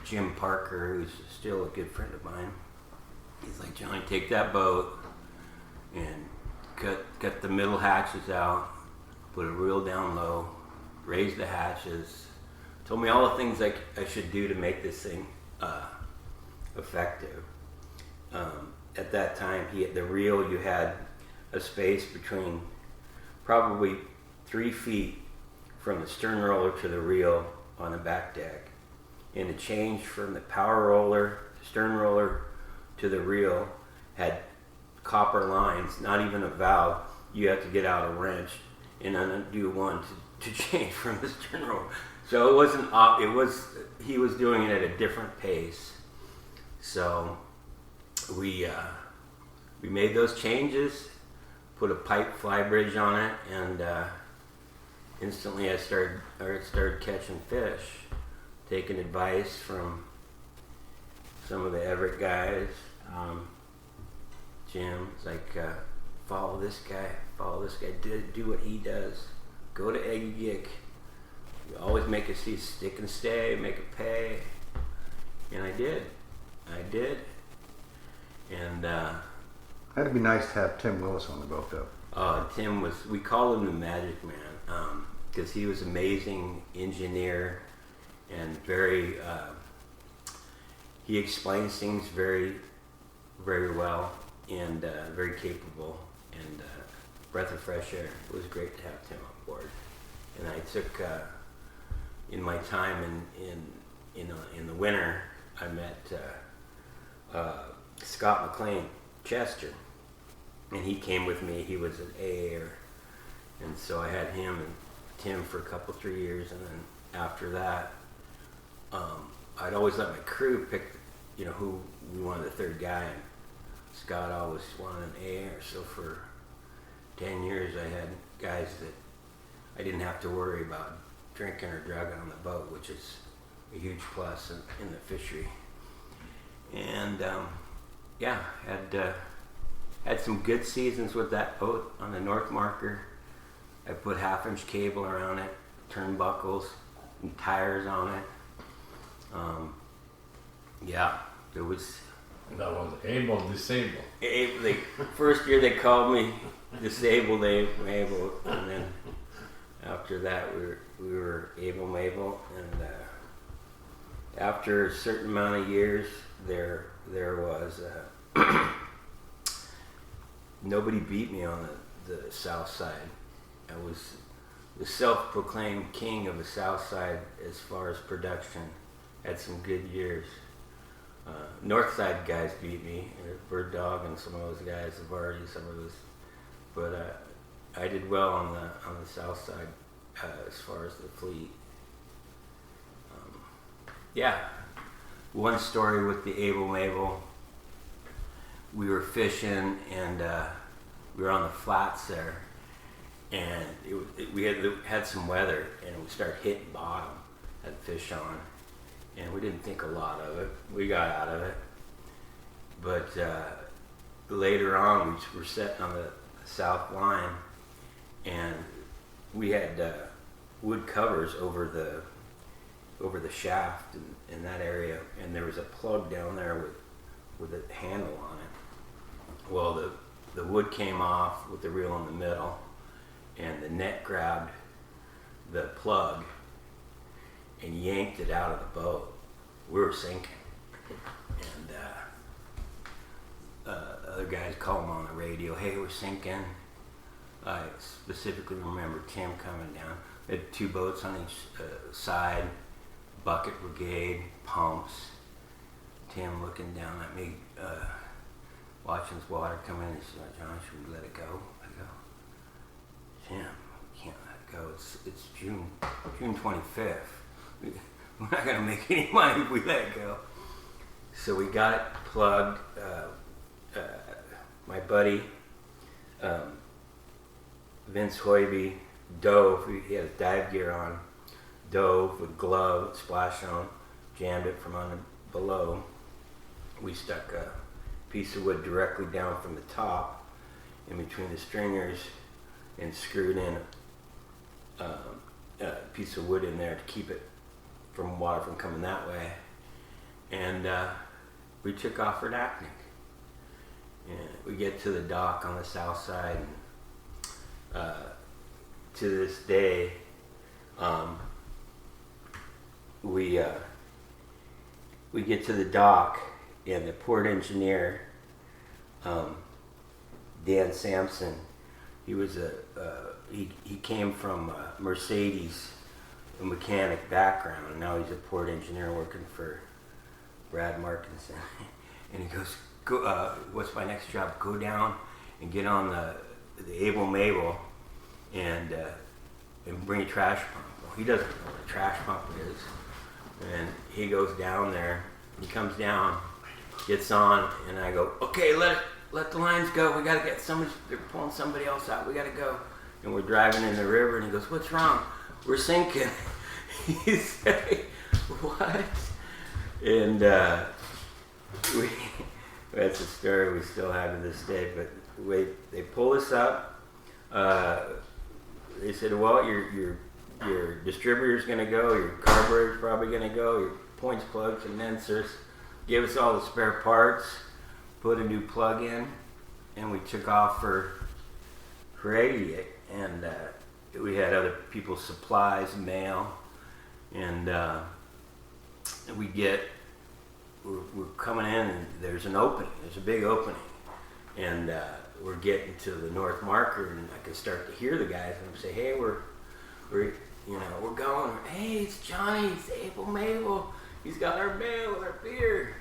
Jim Parker, who's still a good friend of mine. He's like, Johnny, take that boat and cut the middle hatches out, put a reel down low, raise the hatches. Told me all the things I should do to make this thing effective. At that time, the reel, you had a space between probably 3 feet from the stern roller to the reel on the back deck. And the change from the power roller, stern roller, to the reel had copper lines, not even a valve. You have to get out a wrench and undo one to change from the stern roller. So it wasn't. He was doing it at a different pace. So we made those changes, put a pipe fly bridge on it, and instantly I started catching fish, taking advice from some of the Everett guys. Jim's like, follow this guy, do what he does. Go to Eggy. You always make it see stick and stay, make it pay. And I did. And That'd be nice to have Tim Willis on the boat, though. Tim we called him the Magic Man, because he was an amazing engineer. and very. He explains things very, very well, and very capable, and breath of fresh air. It was great to have Tim on board. And I took in my time in the winter, I met Scott McLean Chester, and he came with me. He was an AA'er, and so I had him and Tim for a couple 3 years, and then after that, I'd always let my crew pick, who we wanted the third guy. And Scott always wanted an AA'er, so for 10 years I had guys that I didn't have to worry about drinking or drugging on the boat, which is a huge plus in the fishery. And had some good seasons with that boat on the North Marker. I put 1/2-inch cable around it, turnbuckles, and tires on it. It was. That was disabled. First year they called me disabled able, and then after that we were able, and after a certain amount of years there was nobody beat me on the south side. I was the self-proclaimed king of the south side as far as production. Had some good years. North side guys beat me, Bird Dog and some of those guys have already but I did well on the south side as far as the fleet. One story with the Able Mabel. We were fishing and we were on the flats there, and we had some weather, and we started hitting bottom, had fish on, and we didn't think a lot of it. We got out of it, but later on we were sitting on the south line, and we had wood covers over the shaft in that area, and there was a plug down there with a handle on it. Well, the wood came off with the reel in the middle, and the net grabbed the plug and yanked it out of the boat. We were sinking, and other guys called them on the radio, "Hey, we're sinking." I specifically remember Tim coming down. We had 2 boats on each side, bucket brigade, pumps. Tim looking down at me, watching this water come in. He said, "John, should we let it go?" I go, "Tim, we can't let it go. It's June 25th. We're not going to make any money if we let it go." So we got it plugged. My buddy, Vince Hoiby, dove. He had his dive gear on. Dove with glove, splash on, jammed it from under below. We stuck a piece of wood directly down from the top in between the stringers and screwed in a piece of wood in there to keep it from water from coming that way. And we took off for Naknek. And we get to the dock on the south side, and to this day, we get to the dock, and the port engineer, Dan Sampson, he was he came from Mercedes, a mechanic background, and now he's a port engineer working for Brad Markinson. And he goes, "What's my next job? Go down and get on the Able Mabel and bring a trash pump." Well, he doesn't know what a trash pump is. And he goes down there, he comes down, gets on, and I go, "Okay, let the lines go. We gotta get they're pulling somebody else out. We gotta go." And we're driving in the river, and he goes, "What's wrong?" "We're sinking." He said, "What?" And that's a story we still have to this day. But they pull us up. They said, "Well, your distributor's going to go, your carburetor's probably going to go, your points, plugs, condensers." Gave us all the spare parts, put a new plug in, and we took off for 88. And we had other people's supplies, mail, and and we're coming in, and there's an opening. There's a big opening, and we're getting to the north marker, and I can start to hear the guys, and say, "Hey, we're going. Hey, it's Johnny. It's Abel Mabel. He's got our mail and our beer."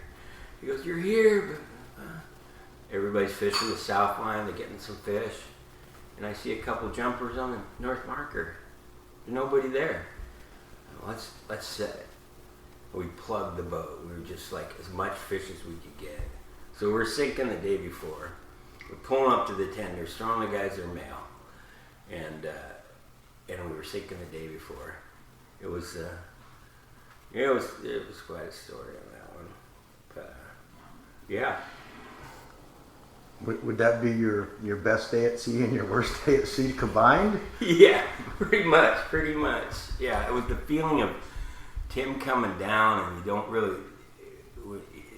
He goes, "You're here." But, everybody's fishing the south line. They're getting some fish, and I see a couple jumpers on the north marker. There's nobody there. Let's set it. We plugged the boat. We were just like as much fish as we could get. So we're sinking the day before. We're pulling up to the tender, throwing the guys their mail, and we were sinking the day before. It was quite a story on that one. But yeah. Would that be your best day at sea and your worst day at sea combined? Yeah, pretty much. Yeah, it was the feeling of Tim coming down, and you don't really,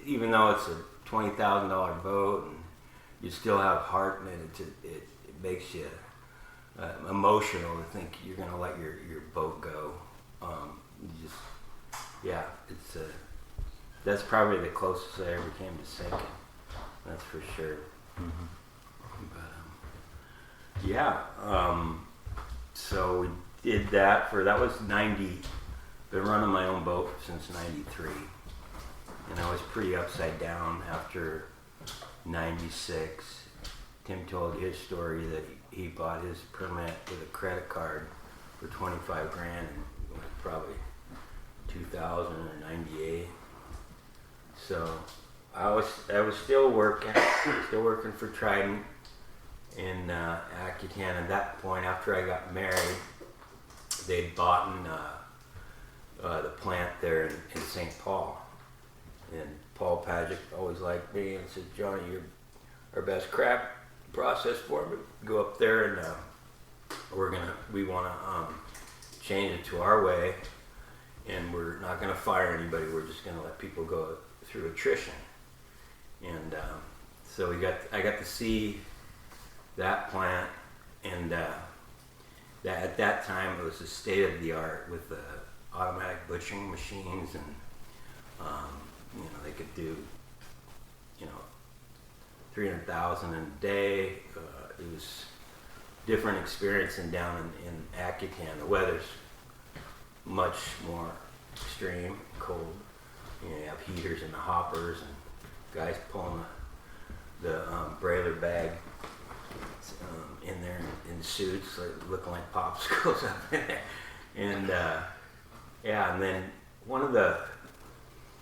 even though it's a $20,000 boat, and you still have heart in it. It makes you emotional to think you're going to let your boat go. It's that's probably the closest I ever came to sinking. That's for sure. Mm-hmm. But so we did that that was 90. Been running my own boat since 93, and I was pretty upside down after 96. Tim told his story that he bought his permit with a credit card for $25,000 and it was probably 2000 or 98. So I was still working for Trident in Accutan. At that point, after I got married, they'd bought the plant there in St. Paul. And Paul Pagic always liked me and said, "Johnny, you're our best crab process foreman. Go up there and we want to change it to our way, and we're not going to fire anybody. We're just going to let people go through attrition." And so I got to see that plant, and at that time it was the state of the art with the automatic butchering machines, and they could do 300,000 in a day. It was different experience than down in Accutan. The weather's much more extreme, cold. You have heaters in the hoppers and guys pulling the brailer bag in there in suits, looking like popsicles up in there. And and then one of the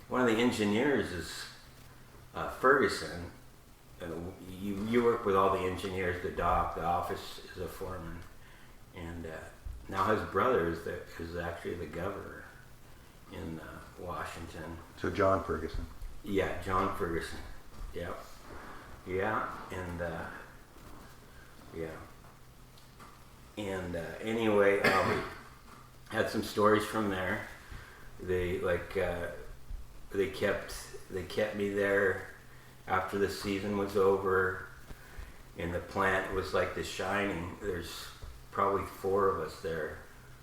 engineers is Ferguson. You work with all the engineers, the dock, the office is a foreman, and now his brother is actually the governor in Washington. So John Ferguson. Yeah, John Ferguson. Yep. Yeah, and anyway, had some stories from there. They kept me there after the season was over, and the plant was like The Shining. There's probably 4 of us there,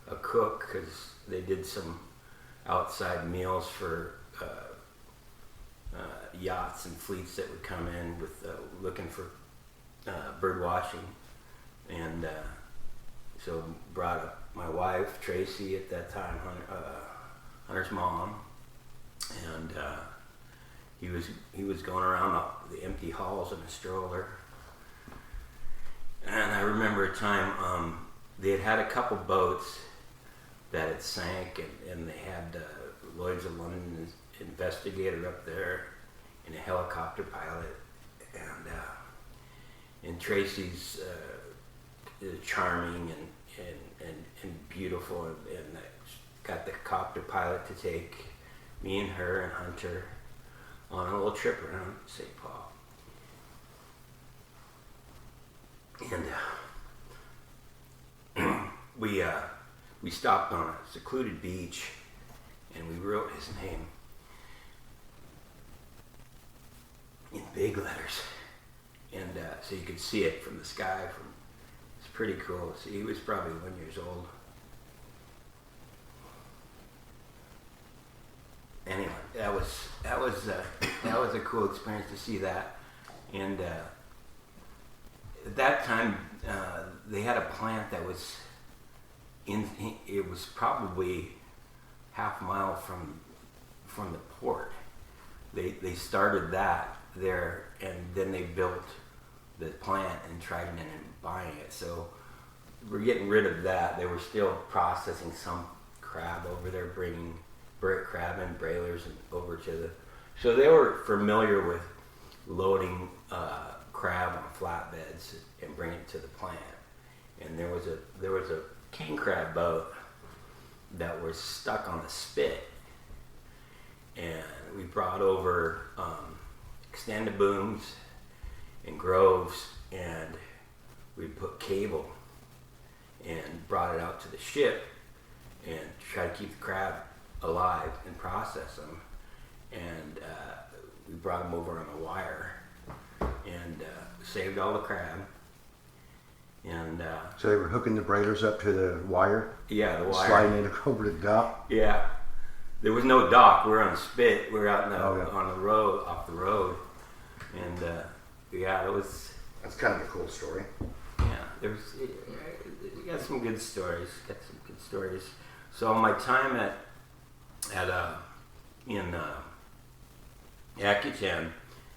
a cook, because they did some outside meals for yachts and fleets that would come in with looking for bird watching, and so brought up my wife Tracy at that time, Hunter's mom, and he was going around the empty halls in a stroller. And I remember a time they had a couple boats that had sank, and they had Lloyd's of London investigator up there and a helicopter pilot, and Tracy's charming and beautiful, and got the copter pilot to take me and her and Hunter on a little trip around St. Paul. And we stopped on a secluded beach, and we wrote his name in big letters, and so you could see it from the sky. It's pretty cool. So he was probably 1 year old. And was a cool experience to see that. And at that time, they had a plant that was it was probably half a mile from the port. They started that there, and then they built the plant in Trident and buying it. So we're getting rid of that. They were still processing some crab over there, bringing crab and brailers and over to the. So they were familiar with loading crab on flatbeds and bringing it to the plant. And there was a king crab boat that was stuck on the spit, and we brought over extended booms and groves, and we put cable and brought it out to the ship and tried to keep the crab alive and process them. And we brought them over on a wire and saved all the crab. And So they were hooking the brailers up to the wire? yeah, the wire. Sliding it over the dock? Yeah, there was no dock. We were on spit. We were out in the, Oh, yeah. on the road, off the road, and yeah, it was. That's kind of a cool story. Yeah, there was. You got some good stories. Got some good stories. So my time in Yakutan,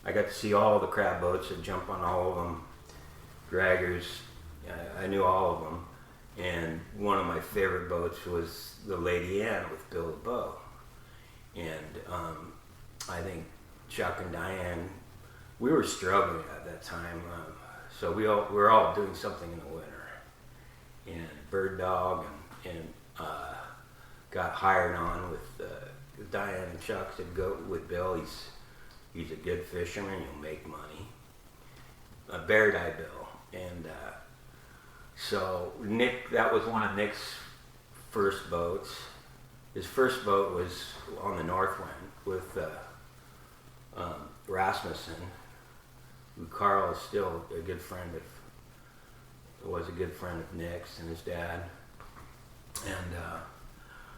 I got to see all the crab boats and jump on all of them. Draggers, I knew all of them. And one of my favorite boats was the Lady Anne with Bill the Bow. And I think Chuck and Diane, we were struggling at that time. So we were all doing something in the winter. And Bird Dog and got hired on with Diane and Chuck to go with Bill. He's a good fisherman, he'll make money. Bear Dye Bill. And so Nick, that was one of Nick's first boats. His first boat was on the Northwind with Rasmussen, who Carl is still a good friend of, was a good friend of Nick's and his dad. And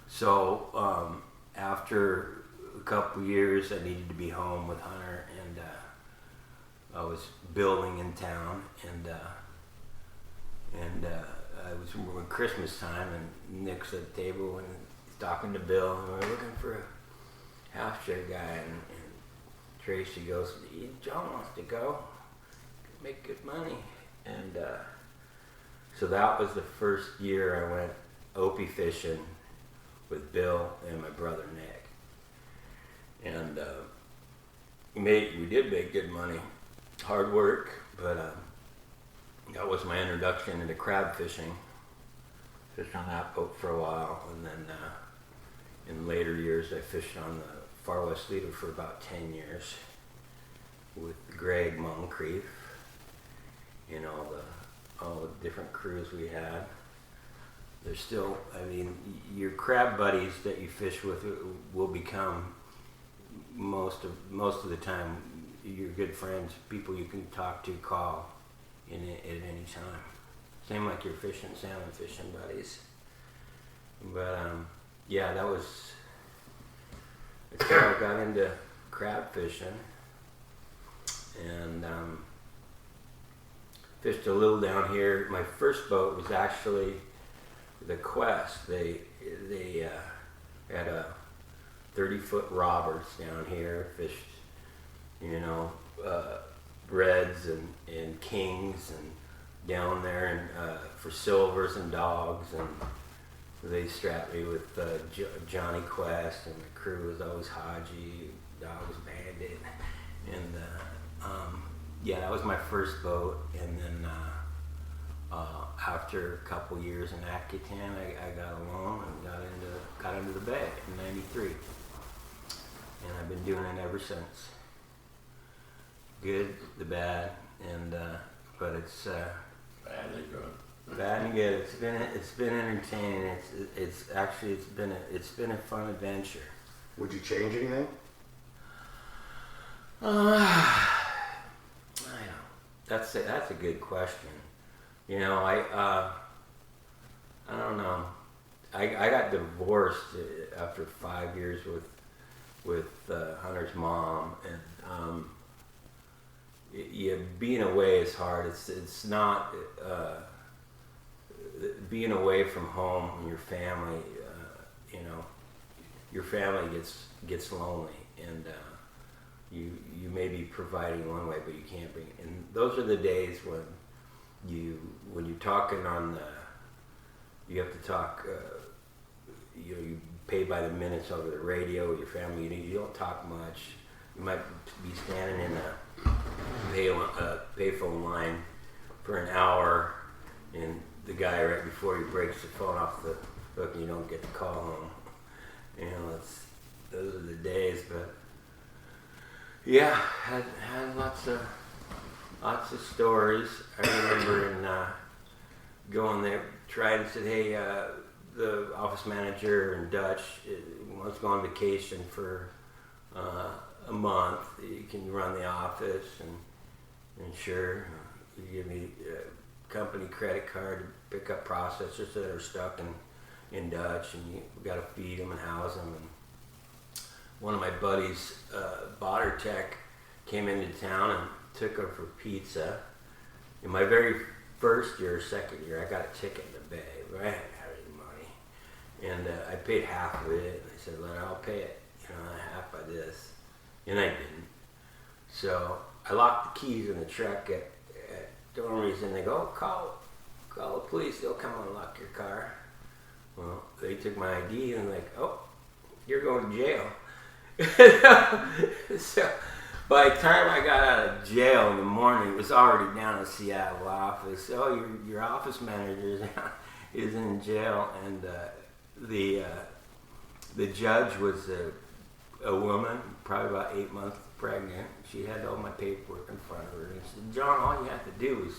so after a couple years, I needed to be home with Hunter, and I was building in town, and I was when Christmas time, and Nick's at the table and he's talking to Bill, and we're looking for a half share guy, and Tracy goes, John wants to go, make good money, and so that was the first year I went opie fishing with Bill and my brother Nick, and we did make good money, hard work, but that was my introduction into crab fishing. Fished on that boat for a while, and then in later years I fished on the Far West Leader for about 10 years with Greg Moncrief and all the different crews we had. There's still, I mean, your crab buddies that you fish with will become most of the time your good friends, people you can talk to, call at any time. Same like your salmon fishing buddies. But yeah, that's how I got into crab fishing, and fished a little down here. My first boat was actually the Quest. They had a 30-foot Roberts down here. Fished, Reds and Kings and down there, and for silvers and dogs, and they strapped me with Johnny Quest, and the crew was always Haji, Dog was Bandit, and yeah, that was my first boat. And then after a couple years in Akutan, I got a loan and got into the bay in '93, and I've been doing it ever since. Good, the bad, and but it's Bad and good. bad and good. It's been entertaining. It's been a fun adventure. Would you change anything? I don't. That's a good question. I don't know. I got divorced after 5 years with with Hunter's mom, and being away is hard. It's not being away from home and your family. Your family gets lonely, and you may be providing one way, but you can't bring. And those are the days when you're talking on the. You have to talk. You pay by the minutes over the radio with your family. You don't talk much. You might be standing in a payphone line for an hour, and the guy right before you breaks the phone off the hook, and you don't get the call home. Those are the days. But yeah, had lots of stories. I remember going there, tried and said, hey, the office manager in Dutch wants to go on vacation for a month. Can you run the office? And sure, you give me a company credit card to pick up processors that are stuck in Dutch, and we got to feed them and house them. And one of my buddies, Botter Tech, came into town and took her for pizza. In my very first year or second year, I got a ticket in the bay, but I hadn't had any money. And I paid half of it, and I said, well, I'll pay it, half by this. And I didn't. So I locked the keys in the truck at Dormery's, and they go, call the police, they'll come unlock your car. Well, they took my ID and like, oh, you're going to jail. So by the time I got out of jail in the morning, it was already down in the Seattle office. Oh, your office manager is in jail, and the judge was a woman, probably about 8 months pregnant. She had all my paperwork in front of her, and she said, John, all you have to do is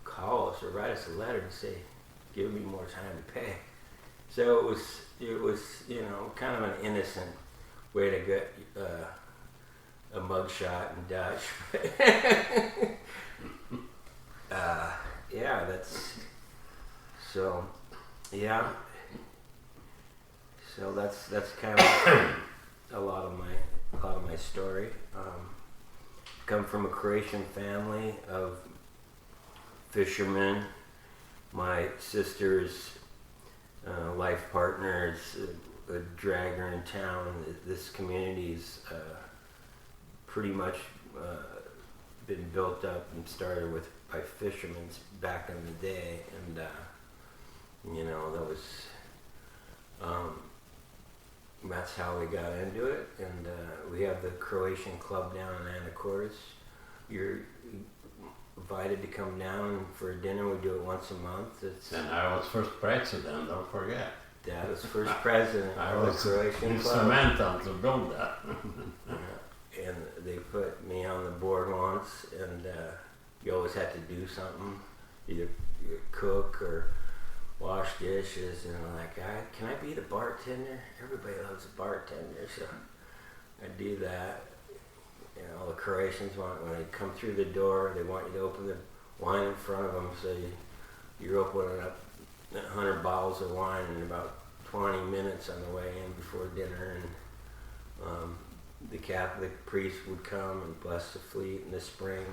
call us or write us a letter and say, give me more time to pay. So it was kind of an innocent way to get a mugshot in Dutch. Yeah, that's so. Yeah, so that's kind of a lot of my story. Come from a Croatian family of fishermen. My sister's life partner is a dragger in town. This community's pretty much been built up and started by fishermen back in the day, and that was that's how we got into it. And we have the Croatian club down in Anacortes. You're invited to come down for a dinner. We do it once a month. And I was first president, don't forget. Dad was first president I of the was Croatian club. instrumental to build that. And they put me on the board once, and you always had to do something, either cook or wash dishes. And I'm like, can I be the bartender? Everybody loves a bartender, so I do that. All the Croatians when they come through the door, they want you to open the wine in front of them, so you're opening up 100 bottles of wine in about 20 minutes on the way in before dinner. And the Catholic priest would come and bless the fleet in the spring.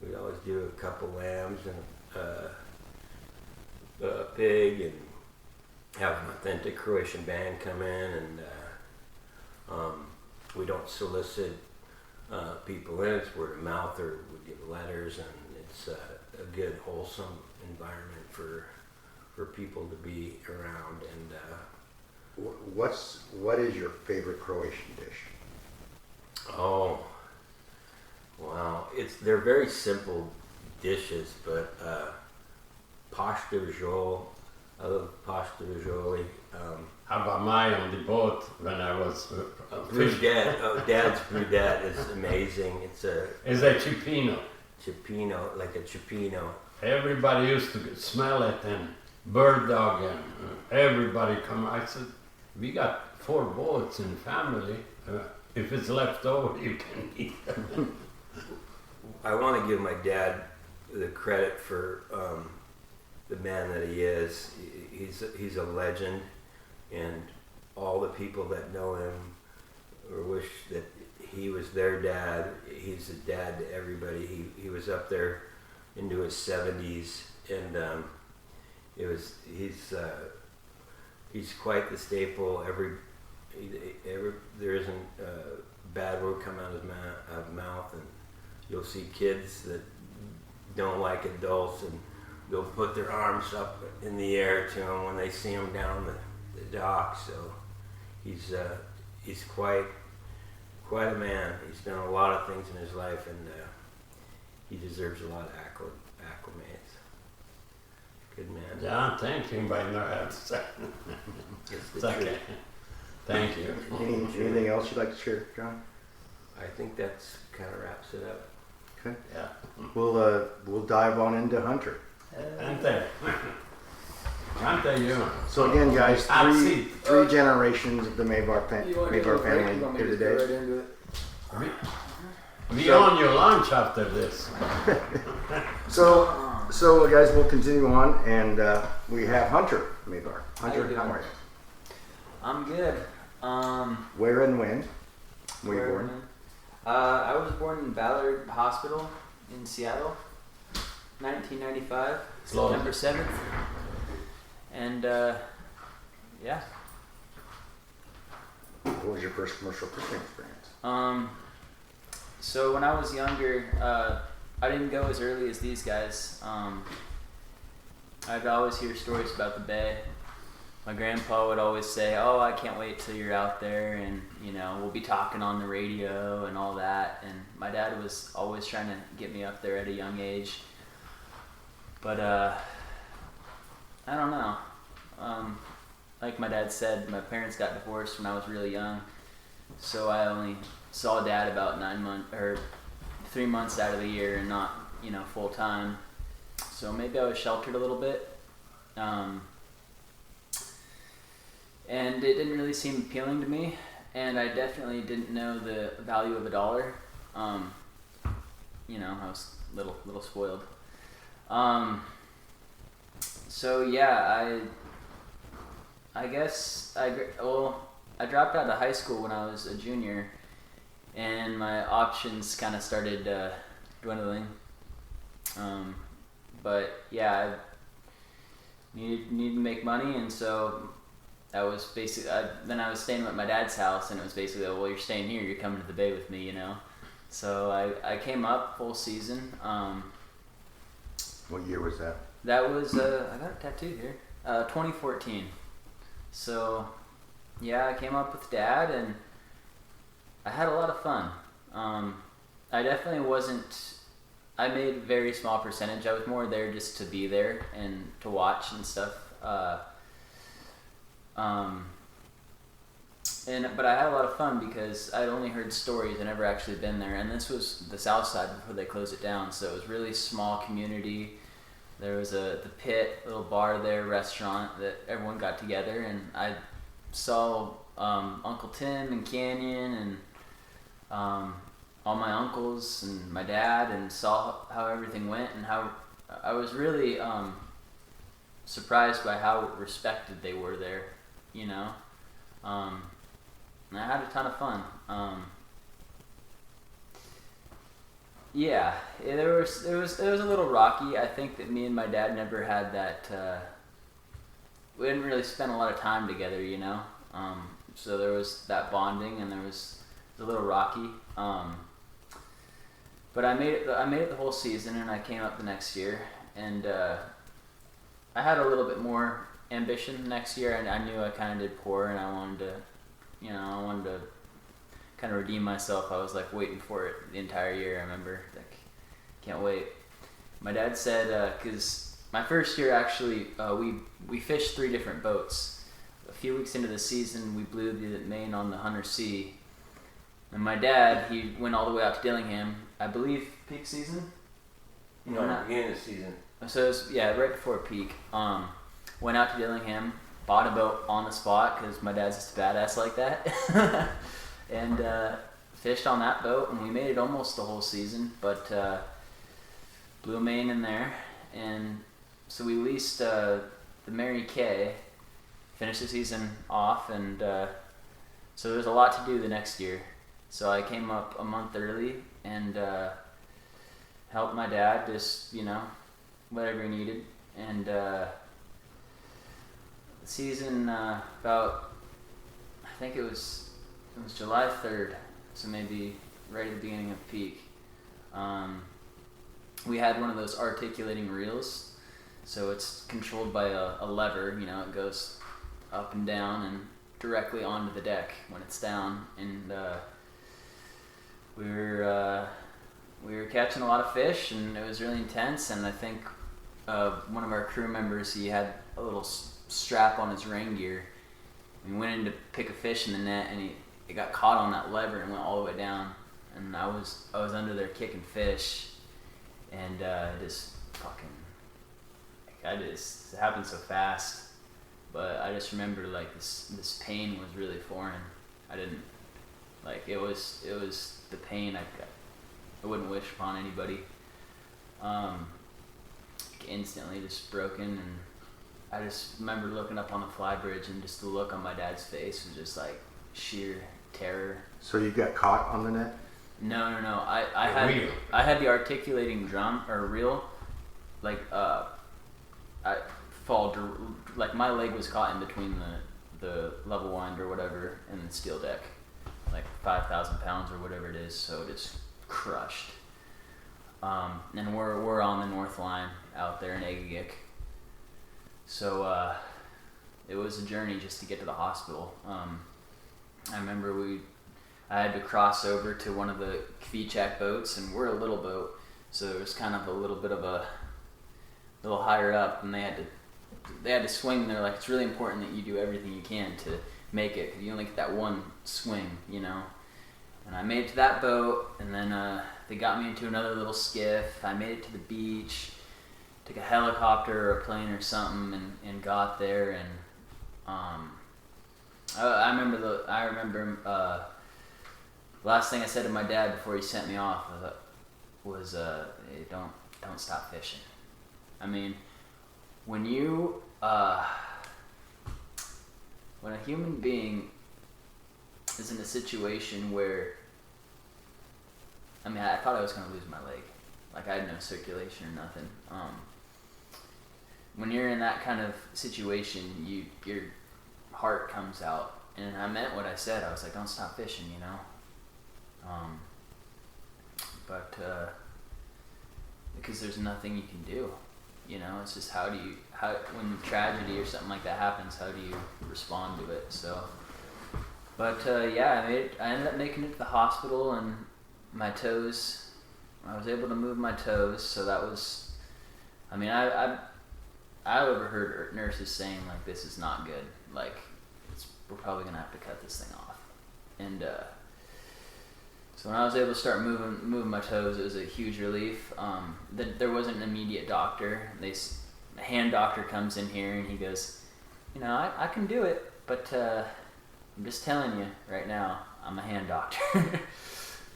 We'd always do a couple lambs and a pig, and have an authentic Croatian band come in, and we don't solicit people in. It's word of mouth, or we give letters, and it's a good, wholesome environment for people to be around. And what is your favorite Croatian dish? Oh, wow! They're very simple dishes, but pasta jol. I love pasta joli. How about mine on the boat when I was Brudette. Oh, Dad's brudette is amazing. It's a cipino. cipino, like a cipino. Everybody used to smell it, and bird dog, and everybody come. I said, we got 4 boats in family. If it's left over, you can eat it. I want to give my dad the credit for the man that he is. He's a legend, and all the people that know him or wish that he was their dad. He's a dad to everybody. He was up there into his 70s, and he's quite the staple. There isn't a bad word come out of his mouth, and you'll see kids that don't like adults, and they'll put their arms up in the air to him when they see him down the dock. So he's quite a man. He's done a lot of things in his life, and he deserves a lot of acclimates. Good man. John, thank you, but I know how to say. It's okay. Thank you. Anything else you'd like to share, John? I think that's kind of wraps it up. Okay. Yeah. We'll dive on into Hunter. Hunter, you. So again, guys, Have a seat. three generations of the Mavar family here today. We own your lunch after this. So guys, we'll continue on, and we have Hunter Mavar. Hunter, how are you? I'm good. Where and when were you born? I was born in Ballard Hospital in Seattle, 1995, September 7th. And yeah. What was your first commercial fishing experience? So when I was younger, I didn't go as early as these guys. I'd always hear stories about the bay. My grandpa would always say, "Oh, I can't wait till you're out there, and we'll be talking on the radio and all that." And my dad was always trying to get me up there at a young age. But I don't know. Like my dad said, my parents got divorced when I was really young, so I only saw Dad about 9 months or 3 months out of the year, and not full time. So maybe I was sheltered a little bit. And it didn't really seem appealing to me, and I definitely didn't know the value of a dollar. I was little spoiled. So yeah, I guess I dropped out of high school when I was a junior, and my options kind of started dwindling. But yeah, I needed to make money, and so I was basically then I was staying at my dad's house, and it was basically, well, you're staying here, you're coming to the bay with me, So I came up full season. What year was that? That was I got a tattoo here. 2014. So yeah, I came up with Dad, and I had a lot of fun. I definitely wasn't. I made a very small percentage. I was more there just to be there and to watch and stuff. But I had a lot of fun because I'd only heard stories. I never actually been there, and this was the south side before they closed it down. So it was really small community. There was the Pit, little bar there, restaurant that everyone got together, and I saw Uncle Tim and Canyon and all my uncles and my dad, and saw how everything went, and how I was really surprised by how respected they were there, and I had a ton of fun. Yeah, it was a little rocky. I think that me and my dad never had that. We didn't really spend a lot of time together, So there was that bonding, and it was a little rocky. But I made it the whole season, and I came up the next year, and I had a little bit more ambition next year, and I knew I kind of did poor, and I wanted to kind of redeem myself. I was like waiting for it the entire year. I remember, like, can't wait. My dad said, because my first year actually, we fished 3 different boats. A few weeks into the season, we blew the main on the Hunter C. And my dad, he went all the way out to Dillingham, I believe peak season? Beginning of the season. So it was, right before peak. Went out to Dillingham, bought a boat on the spot because my dad's just a badass like that. And fished on that boat, and we made it almost the whole season, but blew a main in there. And so we leased the Mary Kay, finished the season off, and So there's a lot to do the next year. So I came up a month early and helped my dad, just, whatever he needed. And the season, about, I think it was July 3rd, so maybe right at the beginning of peak. We had one of those articulating reels, so it's controlled by a lever. It goes up and down and directly onto the deck when it's down. And we were catching a lot of fish, and it was really intense. And I think one of our crew members, he had a little strap on his rain gear. We went in to pick a fish in the net, and it got caught on that lever and went all the way down. And I was under there kicking fish, and it happened so fast. But I just remember like this pain was really foreign. I didn't it was the pain I wouldn't wish upon anybody. Instantly just broken, and I just remember looking up on the fly bridge, and just the look on my dad's face was just like sheer terror. So you got caught on the net? No. I had the articulating drum or reel, I fall like my leg was caught in between the level wind or whatever and the steel deck, like 5,000 pounds or whatever it is. So it just crushed. And we're on the north line out there in Agagik. So it was a journey just to get to the hospital. I remember I had to cross over to one of the Kvichak boats, and we're a little boat, so it was kind of a little bit of a little higher up, and they had to swing. They're like, it's really important that you do everything you can to make it, because you only get that one swing, And I made it to that boat, and then they got me into another little skiff. I made it to the beach, took a helicopter or a plane or something, and got there. And I remember last thing I said to my dad before he sent me off was hey, don't stop fishing. I mean, when a human being is in a situation where, I thought I was going to lose my leg. Like, I had no circulation or nothing. When you're in that kind of situation, your heart comes out. And I meant what I said. I was like, don't stop fishing, because there's nothing you can do. It's just when tragedy or something like that happens, how do you respond to it? So, but I ended up making it to the hospital, and my toes, I was able to move my toes, so that was, I overheard nurses saying, like, this is not good, like, we're probably going to have to cut this thing off. And so when I was able to start moving my toes, it was a huge relief. There wasn't an immediate doctor. A hand doctor comes in here, and he goes, I can do it, but I'm just telling you right now, I'm a hand doctor.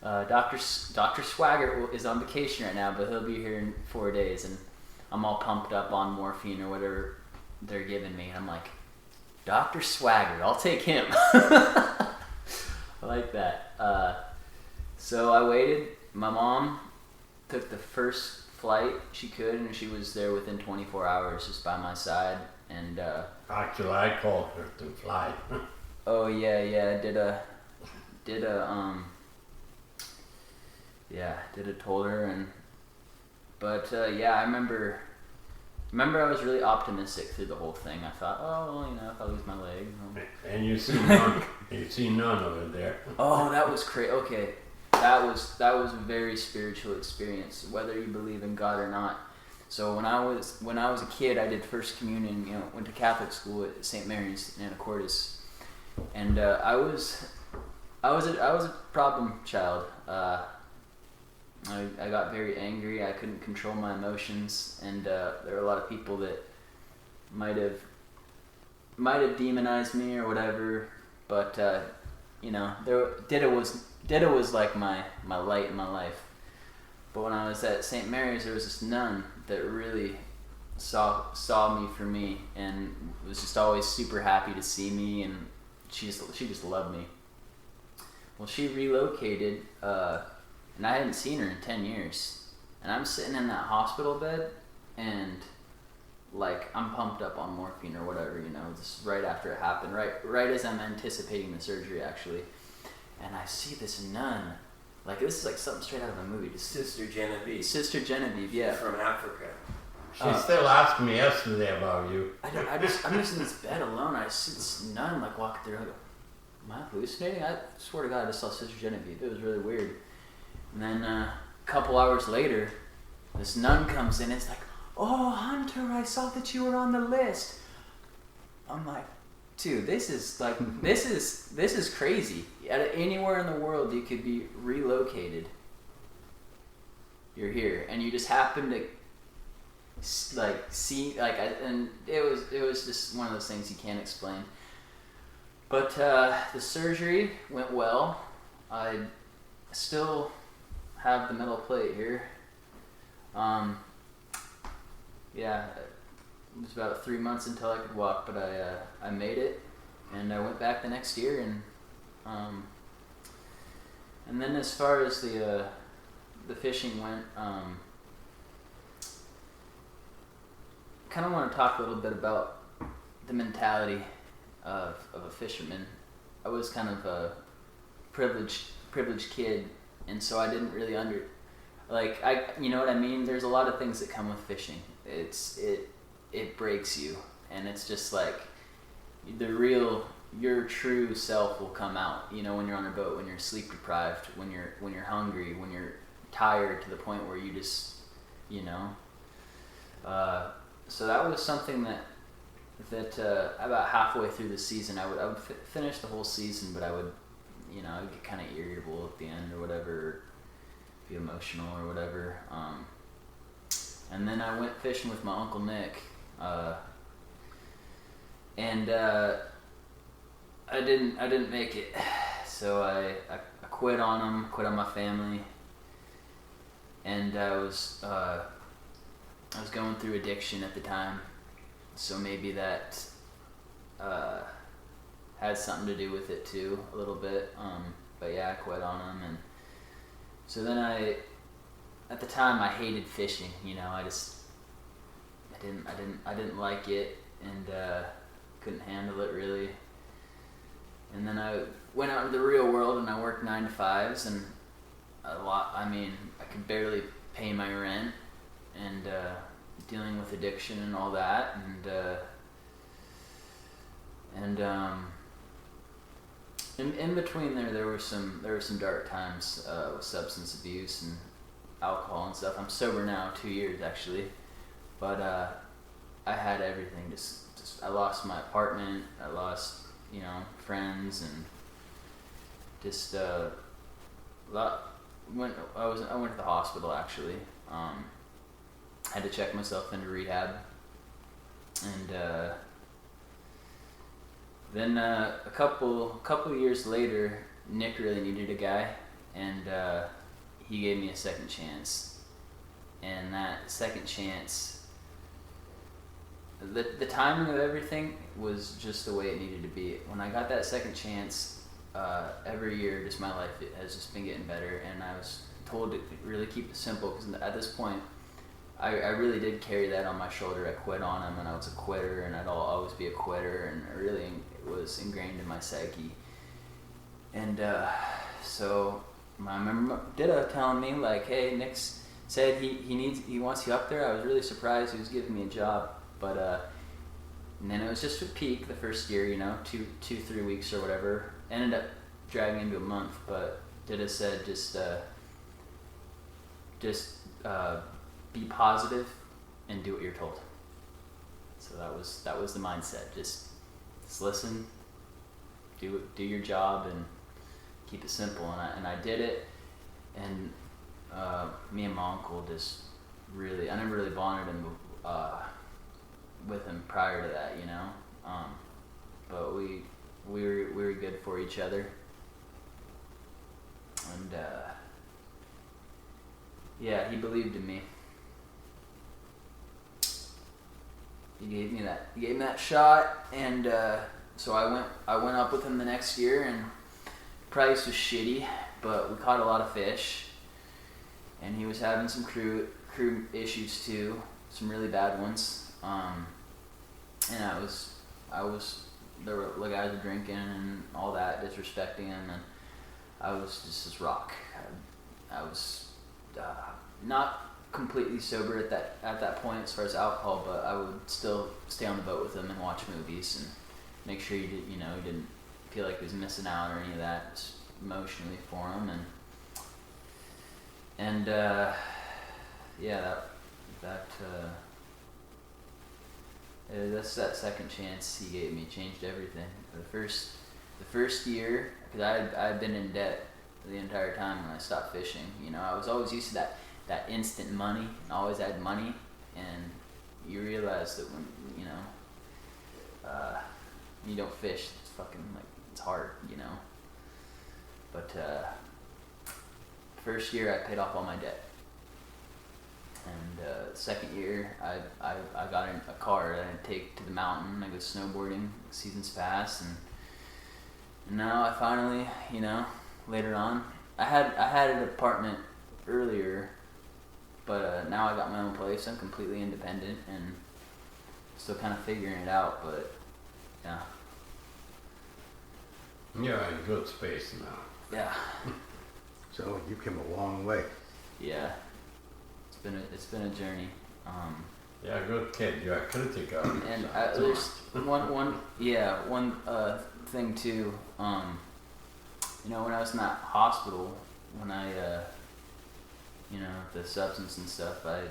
Dr. Swaggart is on vacation right now, but he'll be here in 4 days, and I'm all pumped up on morphine or whatever they're giving me, and I'm like, Dr. Swaggart, I'll take him. I like that. So I waited. My mom took the first flight she could, and she was there within 24 hours just by my side. And actually, I called her to fly. Oh yeah, did a told her, I remember I was really optimistic through the whole thing. I thought, if I lose my leg. And you see none of it there. Oh, that was crazy. Okay, that was a very spiritual experience, whether you believe in God or not. So when I was a kid, I did First Communion. Went to Catholic school at St. Mary's in Anacortes, and I was a problem child. I got very angry. I couldn't control my emotions, and there were a lot of people that might have demonized me or whatever. But Dita was like my light in my life. But when I was at St. Mary's, there was this nun that really saw me for me, and was just always super happy to see me, and she just loved me. Well, she relocated, and I hadn't seen her in 10 years. And I'm sitting in that hospital bed, and like I'm pumped up on morphine or whatever, you know, just right after it happened, right as I'm anticipating the surgery actually. And I see this nun, like this is like something straight out of a movie. Sister Genevieve. Sister Genevieve, yeah. From Africa. She still asked me yesterday about you. I'm just in this bed alone. I see this nun like walking through. I go, am I hallucinating? I swear to God, I just saw Sister Genevieve. It was really weird. And then a couple hours later, this nun comes in. It's like, oh, Hunter, I saw that you were on the list. I'm like, dude, this is crazy. Anywhere in the world you could be relocated. You're here, and you just happen to like see and it was just one of those things you can't explain. But the surgery went well. I still have the metal plate here. Yeah, it was about 3 months until I could walk, but I made it, and I went back the next year, and then as far as the fishing went, kind of want to talk a little bit about the mentality of a fisherman. I was kind of a privileged kid, and so I didn't really you know what I mean? There's a lot of things that come with fishing. It breaks you, and it's just like your true self will come out, you know, when you're on a boat, when you're sleep deprived, when you're hungry, when you're tired to the point where you just, you know, so that was something that about halfway through the season I would finish the whole season, but I would, you know, I'd get kind of irritable at the end or whatever, be emotional or whatever. And then I went fishing with my Uncle Nick, and I didn't make it, so I quit on him, quit on my family, and I was going through addiction at the time, so maybe that had something to do with it too, a little bit. But yeah, I quit on him, and so then at the time I hated fishing. You know, I didn't like it, and couldn't handle it really. And then I went out into the real world, and I worked 9 to 5s, and I could barely pay my rent, and dealing with addiction and all that, and in between there were some dark times with substance abuse and alcohol and stuff. I'm sober now, 2 years actually, but I had everything. Just I lost my apartment, I lost, you know, friends, and just I went to the hospital actually. Had to check myself into rehab, and then a couple years later, Nick really needed a guy, and he gave me a second chance. And that second chance, the timing of everything was just the way it needed to be. When I got that second chance, every year, just my life has just been getting better, and I was told to really keep it simple, because at this point, I really did carry that on my shoulder. I quit on him, and I was a quitter, and I'd always be a quitter, and it really was ingrained in my psyche. And so I remember Dida telling me, like, hey, Nick said he wants you up there. I was really surprised he was giving me a job, but and then it was just a peak the first year, you know, 2-3 weeks or whatever. Ended up dragging into a month, but Dida said just be positive and do what you're told. So that was the mindset. Just listen, do your job, and keep it simple. And I did it. And me and my uncle just really, I never really bonded with him prior to that, you know. But we were good for each other. And yeah, he believed in me. He gave me that shot, and so I went up with him the next year and price was shitty, but we caught a lot of fish, and he was having some crew issues too, some really bad ones. And there were guys were drinking and all that, disrespecting him, and I was just this rock. I was not completely sober at that point as far as alcohol, but I would still stay on the boat with him and watch movies and make sure he didn't feel like he was missing out or any of that, just emotionally for him, and that's that second chance he gave me changed everything. The first year, because I had been in debt the entire time when I stopped fishing. I was always used to that instant money, and always had money, and you realize that when you don't fish, it's fucking it's hard, But first year I paid off all my debt. And second year, I got in a car that I'd take to the mountain. I go snowboarding, seasons pass, and now I finally, later on, I had an apartment earlier, but now I got my own place. I'm completely independent and still kind of figuring it out, but yeah. You're in good space now. Yeah. So you came a long way. Yeah. It's been a journey. Yeah, good kid. You're critical. And there's one thing too. When I was in that hospital, when I, the substance and stuff, I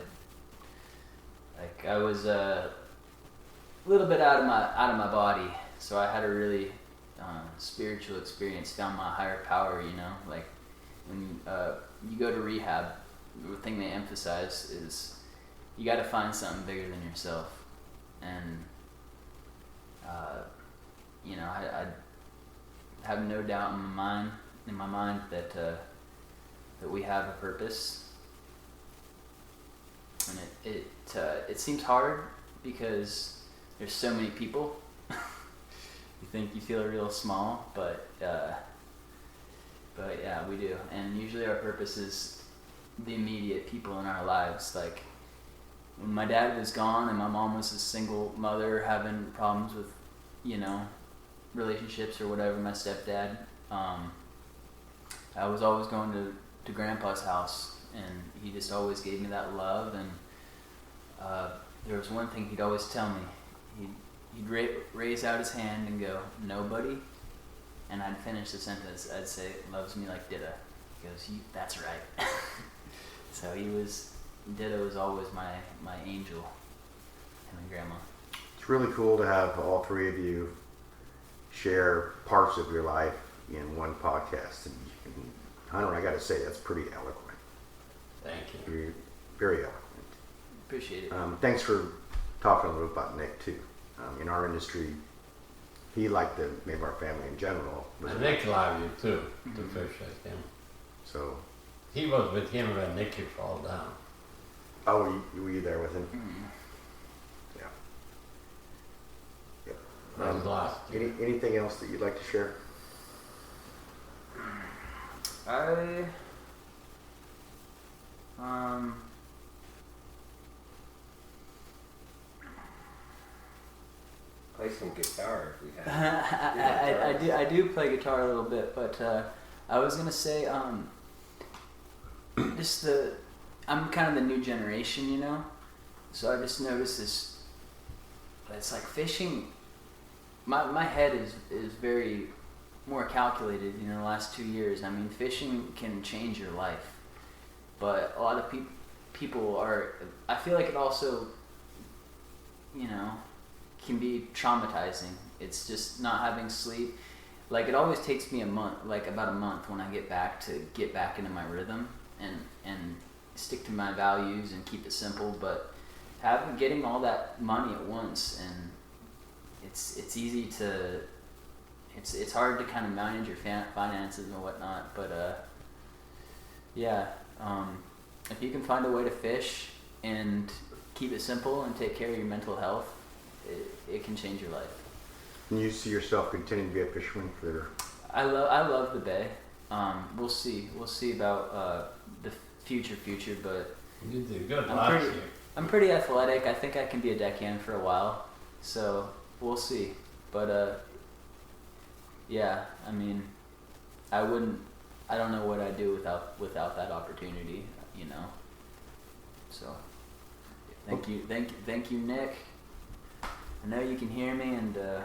was a little bit out of my body, so I had a really spiritual experience. Found my higher power. Like when you go to rehab, the thing they emphasize is you got to find something bigger than yourself, and I have no doubt in my mind that we have a purpose, and it seems hard because there's so many people. You feel real small, but yeah, we do, and usually our purpose is the immediate people in our lives. Like when my dad was gone and my mom was a single mother having problems with relationships or whatever, my stepdad, I was always going to grandpa's house, and he just always gave me that love. And there was one thing he'd always tell me. He'd raise out his hand and go, "Nobody," and I'd finish the sentence. I'd say, "Loves me like Dida." He goes, "That's right." So Dida was always my angel, and my grandma. It's really cool to have all three of you share parts of your life in one podcast. And Hunter, I got to say, that's pretty eloquent. Thank you. You're very eloquent. Appreciate it. Thanks for talking a little about Nick too. In our industry, he, like the Mavar family in general, And Nikola you too, to fish like him. So He was with him when Nicky fall down. oh, were you there with him? Mm-hmm. Yeah. That was last year. Anything else that you'd like to share? Play some guitar if we have. I do play guitar a little bit, but I was gonna say I'm kind of the new generation, so I just noticed this. It's like fishing. My head is very more calculated. The last 2 years. I mean, fishing can change your life, but a lot of people are. I feel like it also, can be traumatizing. It's just not having sleep. Like it always takes me about a month when I get back into my rhythm and stick to my values and keep it simple. But getting all that money at once, and it's easy to it's hard to kind of manage your finances and whatnot. But if you can find a way to fish and keep it simple and take care of your mental health, it can change your life. Can you see yourself continuing to be a fisherman for I love the bay. We'll see about the future, but You did good I'm last pretty- year. I'm pretty athletic. I think I can be a deckhand for a while, so we'll see. But yeah, I mean, I don't know what I'd do without that opportunity, you know. So thank you, Nick. I know you can hear me, and Yeah,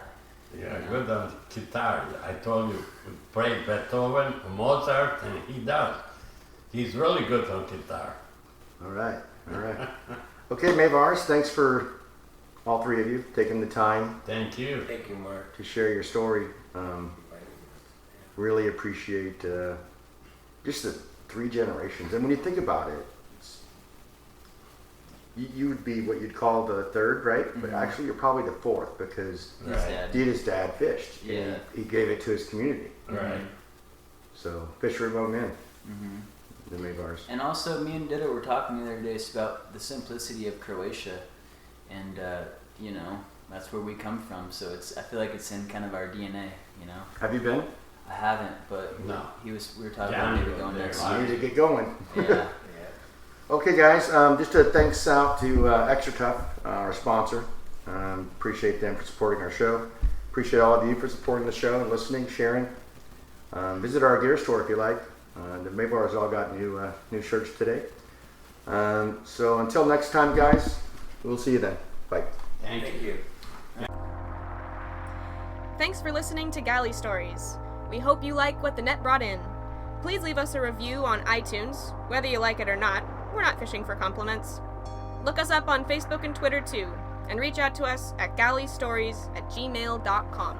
you know. good on guitar. I told you, we played Beethoven, Mozart, and he does. He's really good on guitar. All right. Okay, Mavars, thanks for all three of you taking the time Thank you. Thank you, Mark. to share your story. Really appreciate just the 3 generations. And when you think about it, you would be what you'd call the third, right? But actually, you're probably the fourth because his Right. dad. Dita's dad fished. Yeah. And he gave it to his community. Right. So fishery-born men, Hmm. the Mavars. And also, me and Dita were talking the other day about the simplicity of Croatia, and you know, that's where we come from. So I feel like it's in kind of our DNA. You know, Have you been? I haven't, but No. we were talking Johnny about maybe was going there next last You year. need to get going. Yeah. Okay, guys, just a thanks out to Extra Tough, our sponsor. Appreciate them for supporting our show. Appreciate all of you for supporting the show and listening, sharing. Visit our gear store if you like. The Mavars all got new shirts today. So until next time, guys, we'll see you then. Bye. Thank you. Thanks for listening to Galley Stories. We hope you like what the net brought in. Please leave us a review on iTunes. Whether you like it or not, we're not fishing for compliments. Look us up on Facebook and Twitter too, and reach out to us at galleystories@gmail.com.